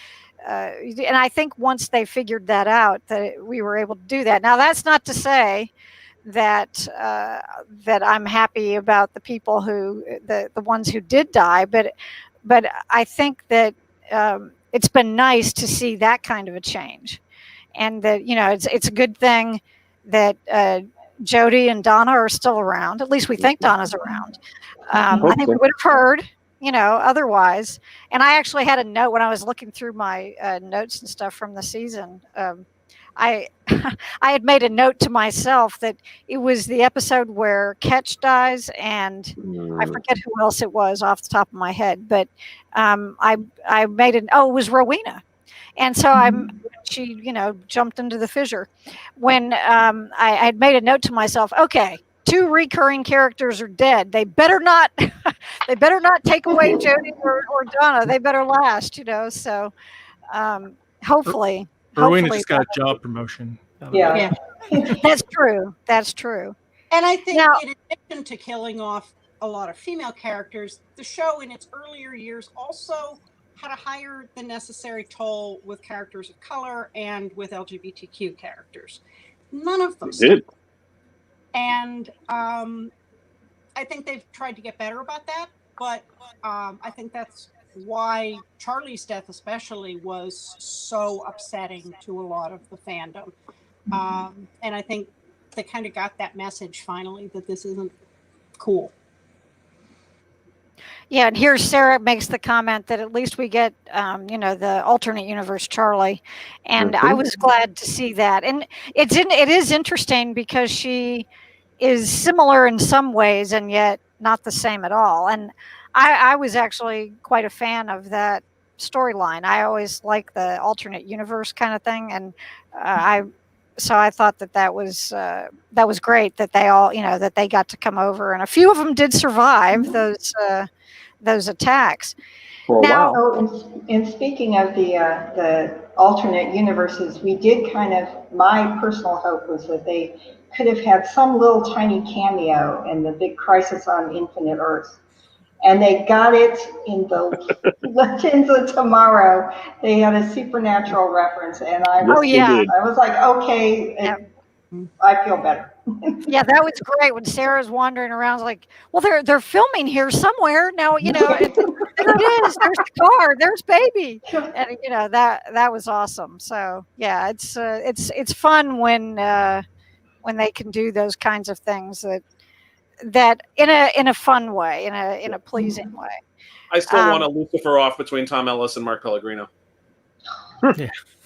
And I think once they figured that out, that we were able to do that. Now, that's not to say that that I'm happy about the people who the ones who did die, but I think that it's been nice to see that kind of a change, and that, you know, it's a good thing that Jody and Donna are still around. At least we think Donna's around. I think we would have heard, you know, otherwise. And I actually had a note when I was looking through my notes and stuff from the season. I I had made a note to myself that it was the episode where Ketch dies, and I forget who else it was off the top of my head, but I made it was Rowena. And so she, you know, jumped into the fissure. When I had made a note to myself, okay, 2 recurring characters are dead. They better not they better not take away Jody or Donna. They better last, you know. So hopefully Rowena just got a job promotion. Yeah. That's true. That's true. And I think Now, in addition to killing off a lot of female characters, the show in its earlier years also had a higher than necessary toll with characters of color and with LGBTQ characters. None of them did. And I think they've tried to get better about that, but I think that's why Charlie's death especially was so upsetting to a lot of the fandom. And I think they kind of got that message finally that this isn't cool. yeah, and here Sarah makes the comment that at least we get, you know, the alternate universe Charlie, and I was glad to see that. And it is interesting because she is similar in some ways and yet not the same at all. And I was actually quite a fan of that storyline. I always like the alternate universe kind of thing, and so I thought that was great that they all, you know, that they got to come over, and a few of them did survive those attacks. For a Now, while. And speaking of the alternate universes, we did kind of, my personal hope was that they could have had some little tiny cameo in the big Crisis on Infinite Earths. And they got it in the Legends of Tomorrow. They had a supernatural reference, and I was like, okay, I feel better. Yeah, that was great when Sarah's wandering around, like, well, they're filming here somewhere now. You know, there it is. There's the car. There's baby, and you know that was awesome. So yeah, it's fun when they can do those kinds of things that in a fun way, in a pleasing way. I still want a Lucifer off between Tom Ellis and Mark Pellegrino.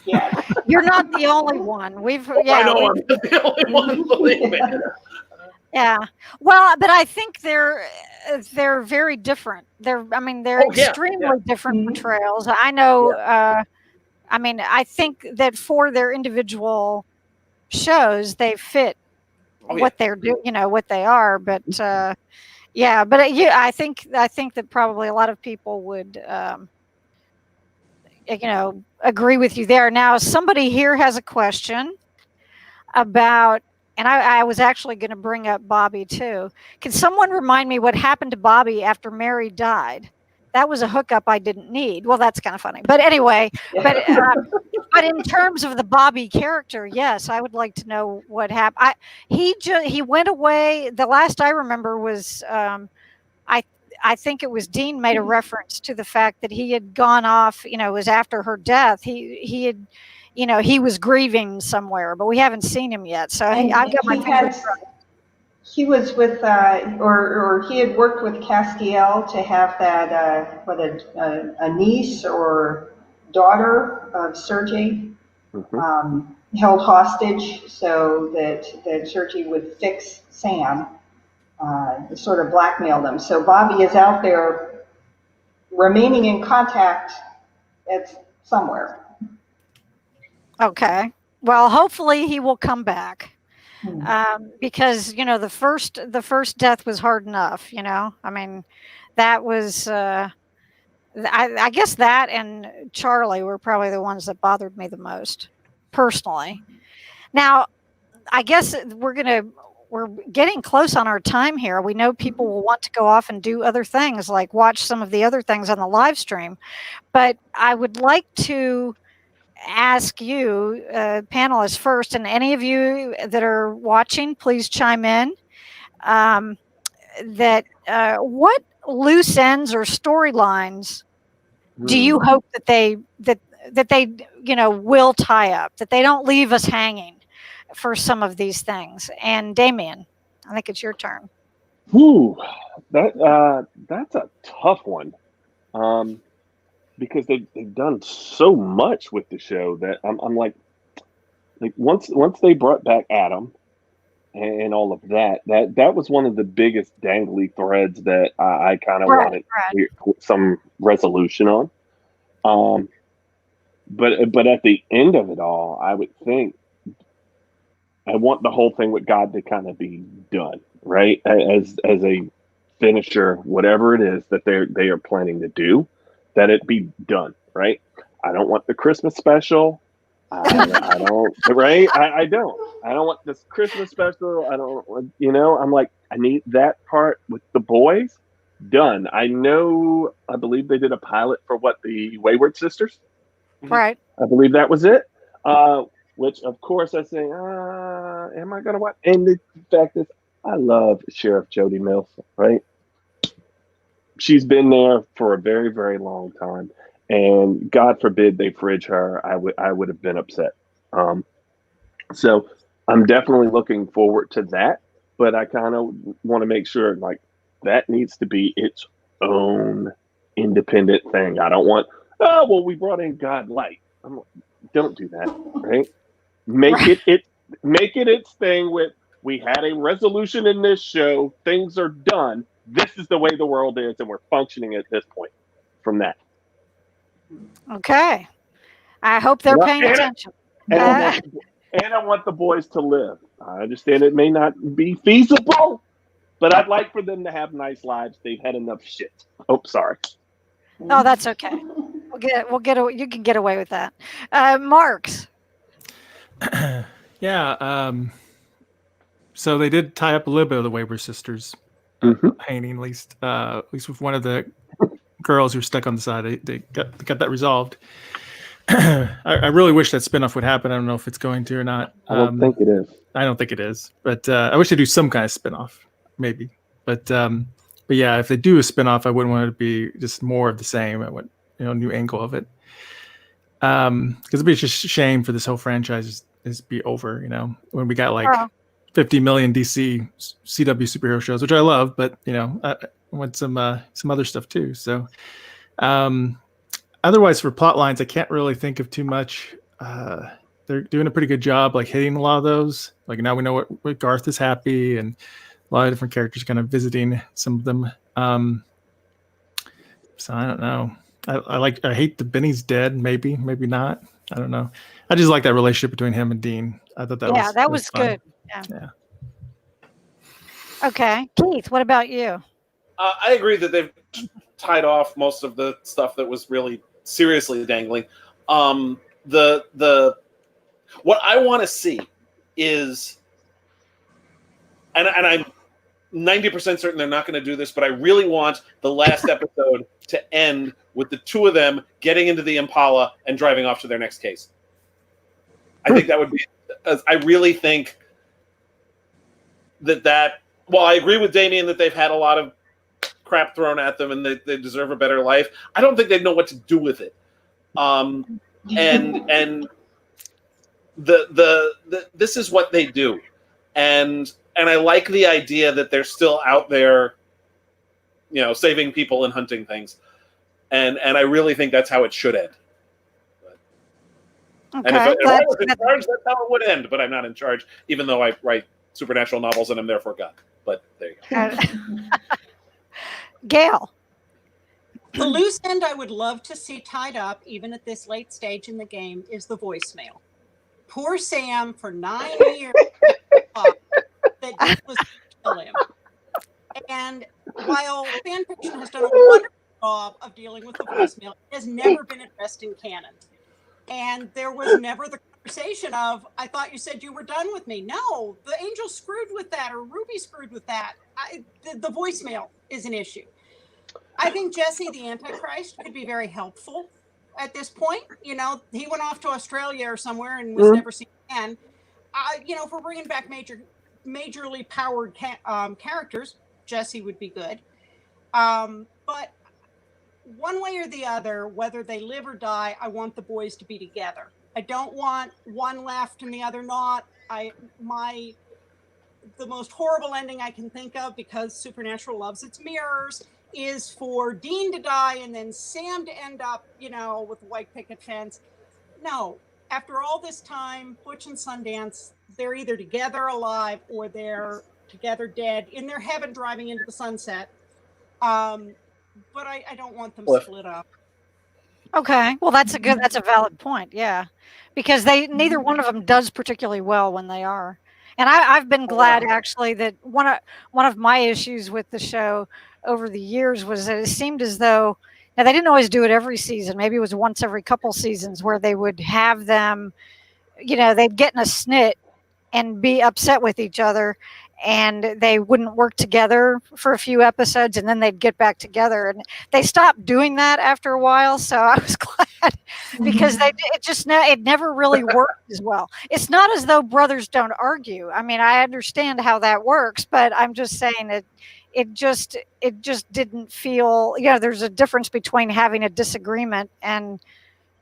Yeah. You're not the only one. I know I'm not the only one. Believe me. Yeah. Well, but I think they're very different. They're extremely different portrayals. I know. I mean, I think that for their individual shows, they fit what they're doing. You know what they are. But I think that probably a lot of people would. You know, agree with you there. Now, somebody here has a question about, and I was actually going to bring up Bobby too. Can someone remind me what happened to Bobby after Mary died? That was a hookup I didn't need. Well, that's kind of funny. But anyway, but in terms of the Bobby character, yes, I would like to know what happened. He went away. The last I remember was I think it was Dean made a reference to the fact that he had gone off, you know, it was after her death. He had, you know, he was grieving somewhere, but we haven't seen him yet. So I've got my fingers crossed. He was with, or he had worked with Castiel to have that, a niece or daughter of Sergei held hostage so that Sergei would fix Sam. Sort of blackmail them. So Bobby is out there remaining in contact somewhere. Okay. Well, hopefully he will come back. Because, you know, the first death was hard enough, you know. I mean, that was I guess that and Charlie were probably the ones that bothered me the most personally. Now, I guess we're getting close on our time here. We know people will want to go off and do other things, like watch some of the other things on the live stream. But I would like to ask you, panelists first, and any of you that are watching, please chime in. What loose ends or storylines do you hope that they will tie up, that they don't leave us hanging for some of these things? And Damian, I think it's your turn. Whew, that's a tough one, because they've done so much with the show that I'm like once they brought back Adam and all of that was one of the biggest dangly threads that I kind of wanted some resolution on. But at the end of it all, I would think I want the whole thing with God to kind of be done, right? As a finisher, whatever it is that they are planning to do, that it be done, right? I don't want the Christmas special. I don't, right? I don't want this Christmas special. I don't, I'm like, I need that part with the boys done. I believe they did a pilot for the Wayward Sisters. Right. I believe that was it. Which of course I say, am I going to watch? And the fact is, I love Sheriff Jody Mills, right? She's been there for a very, very long time. And God forbid they fridge her, I would have been upset. So I'm definitely looking forward to that, but I kind of want to make sure like that needs to be its own independent thing. I don't want, we brought in God Light. Don't do that, right? Make it its thing with, we had a resolution in this show, things are done. This is the way the world is, and we're functioning at this point from that. Okay. I hope they're paying attention. And I want the boys to live. I understand it may not be feasible, but I'd like for them to have nice lives. They've had enough shit. Oh, sorry. Oh, that's okay. You can get away with that. Marx. Yeah. So they did tie up a little bit of the Wayward Sisters painting, at least with one of the girls who were stuck on the side. They got that resolved. I really wish that spinoff would happen. I don't know if it's going to or not. I don't think it is. I don't think it is, but I wish they'd do some kind of spinoff, maybe. But yeah, if they do a spinoff, I wouldn't want it to be just more of the same. I want new angle of it. Because it'd be just a shame for this whole franchise is be over. When we got like 50 million DC CW superhero shows, which I love, but I want some other stuff too. So, otherwise for plot lines, I can't really think of too much. They're doing a pretty good job, like hitting a lot of those. Like now we know what Garth is happy, and a lot of different characters kind of visiting some of them. So I don't know. I hate the Benny's dead. Maybe not. I don't know. I just like that relationship between him and Dean. I thought that was good. Yeah. Okay, Keith, what about you? I agree that they've tied off most of the stuff that was really seriously dangling. What I want to see is, and I'm 90% certain they're not going to do this, but I really want the last episode to end with the two of them getting into the Impala and driving off to their next case. I think that would be. I really think that. Well, I agree with Damian that they've had a lot of crap thrown at them and they deserve a better life. I don't think they know what to do with it. And this is what they do. And I like the idea that they're still out there, saving people and hunting things. And I really think that's how it should end. Okay. And if I was in charge, that's how it would end. But I'm not in charge, even though I write supernatural novels and I'm therefore God. But there you go. Gail. The loose end I would love to see tied up, even at this late stage in the game, is the voicemail. Poor Sam for 9 years that Dick was to kill him. And while fan fiction has done a wonderful job of dealing with the voicemail. It has never been addressed in canon. And there was never the conversation of, I thought you said you were done with me. No, the angel screwed with that, or Ruby screwed with that. The voicemail is an issue. I think Jesse the Antichrist could be very helpful at this point. You know, he went off to Australia or somewhere and was never seen again. You know, if we're bringing back majorly powered characters, Jesse would be good. But one way or the other, whether they live or die, I want the boys to be together. I don't want one left and the other not. The most horrible ending I can think of, because Supernatural loves its mirrors, is for Dean to die and then Sam to end up, you know, with the white picket fence. No, after all this time, Butch and Sundance, they're either together alive or they're together dead in their heaven driving into the sunset. But I don't want them split up. Okay, well that's a valid point. Yeah, because neither one of them does particularly well when they are. And I've been glad actually that one of my issues with the show over the years was that it seemed as though, now they didn't always do it every season. Maybe it was once every couple seasons where they would have them, you know, they'd get in a snit and be upset with each other, and they wouldn't work together for a few episodes, and then they'd get back together. And they stopped doing that after a while, so I was glad, because it never really worked as well. It's not as though brothers don't argue. I mean, I understand how that works, but I'm just saying that it just didn't feel, you know, there's a difference between having a disagreement and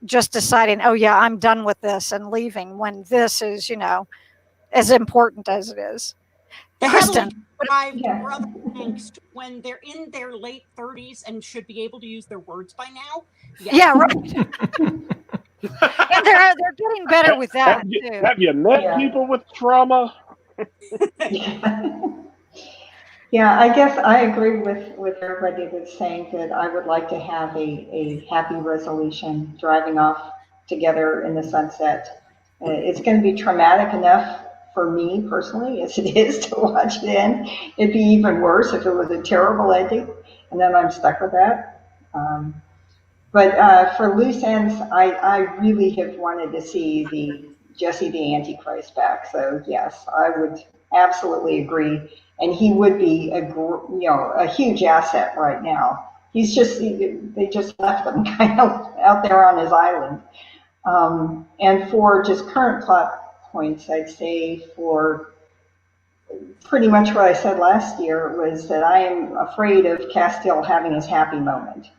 just deciding, oh yeah, I'm done with this and leaving, when this is, you know, as important as it is. Kristin, brother angst when they're in their late 30s and should be able to use their words by now. Yeah, right. And they're getting better with that too. Have you met people with trauma? Yeah, I guess I agree with everybody that's saying that I would like to have a happy resolution, driving off together in the sunset. It's going to be traumatic enough for me personally as it is to watch it end. It'd be even worse if it was a terrible ending, and then I'm stuck with that. But for loose ends, I really have wanted to see the Jesse the Antichrist back. So yes, I would absolutely agree, and he would be a huge asset right now. They just left him kind of out there on his island. And for just current plot points, I'd say for pretty much what I said last year was that I am afraid of Castiel having his happy moment.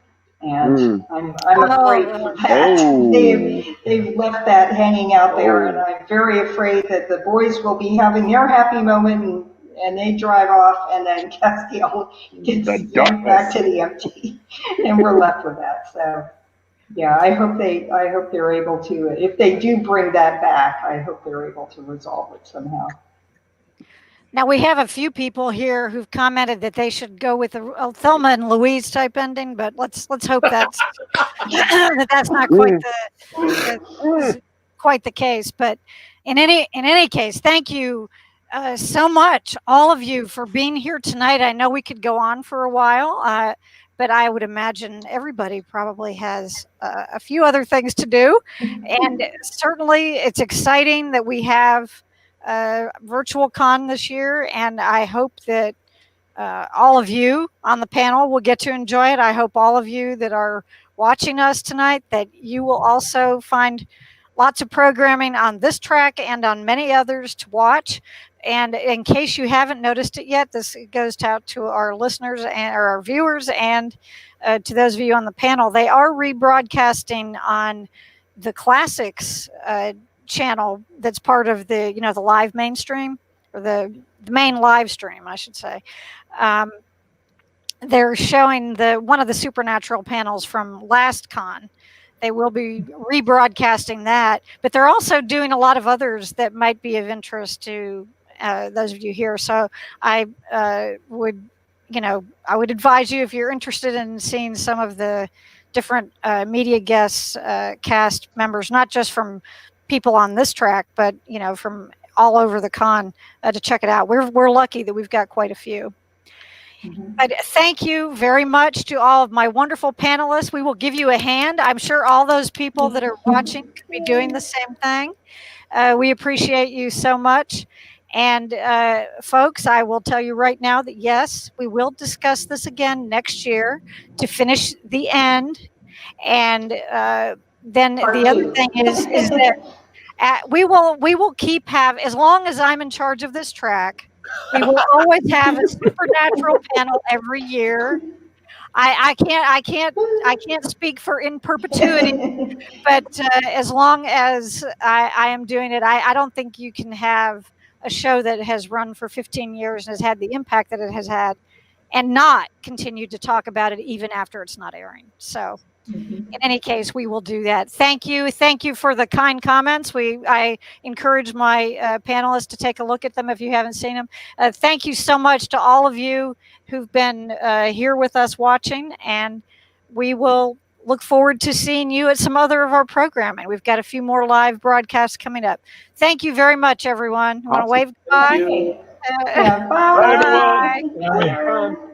And I'm afraid for that. They've left that hanging out there, and I'm very afraid that the boys will be having their happy moment and they drive off, and then Castiel gets back to the empty, and we're left with that. So yeah, I hope they're able to, if they do bring that back, I hope they're able to resolve it somehow. Now we have a few people here who've commented that they should go with a Thelma and Louise type ending, but let's hope that's that's not quite the case. But in any case, thank you so much, all of you, for being here tonight. I know we could go on for a while. But I would imagine everybody probably has a few other things to do. And certainly it's exciting that we have virtual con this year. And I hope that all of you on the panel will get to enjoy it. I hope all of you that are watching us tonight, that you will also find lots of programming on this track and on many others to watch. And in case you haven't noticed it yet, this goes out to our listeners and our viewers, and to those of you on the panel. They are rebroadcasting on the Classics channel that's part of the, the live mainstream, or the main live stream, I should say. They're showing one of the Supernatural panels from last con. They will be rebroadcasting that, but they're also doing a lot of others that might be of interest to those of you here. So I would advise you, if you're interested in seeing some of the different media guests, cast members, not just from people on this track, but from all over the con, to check it out. We're lucky that we've got quite a few. But thank you very much to all of my wonderful panelists. We will give you a hand. I'm sure all those people that are watching could be doing the same thing. We appreciate you so much. And folks, I will tell you right now that yes, we will discuss this again next year to finish the end. And then the other thing is that we will keep as long as I'm in charge of this track, we will always have a supernatural panel every year. I can't speak for in perpetuity, but as long as I am doing it, I don't think you can have a show that has run for 15 years and has had the impact that it has had and not continue to talk about it even after it's not airing. So in any case, we will do that. Thank you. Thank you for the kind comments. I encourage my panelists to take a look at them if you haven't seen them. Thank you so much to all of you who've been here with us watching, and we will look forward to seeing you at some other of our programming. We've got a few more live broadcasts coming up. Thank you very much, everyone. You want to wave goodbye? Yeah, bye. Bye, everyone. Bye.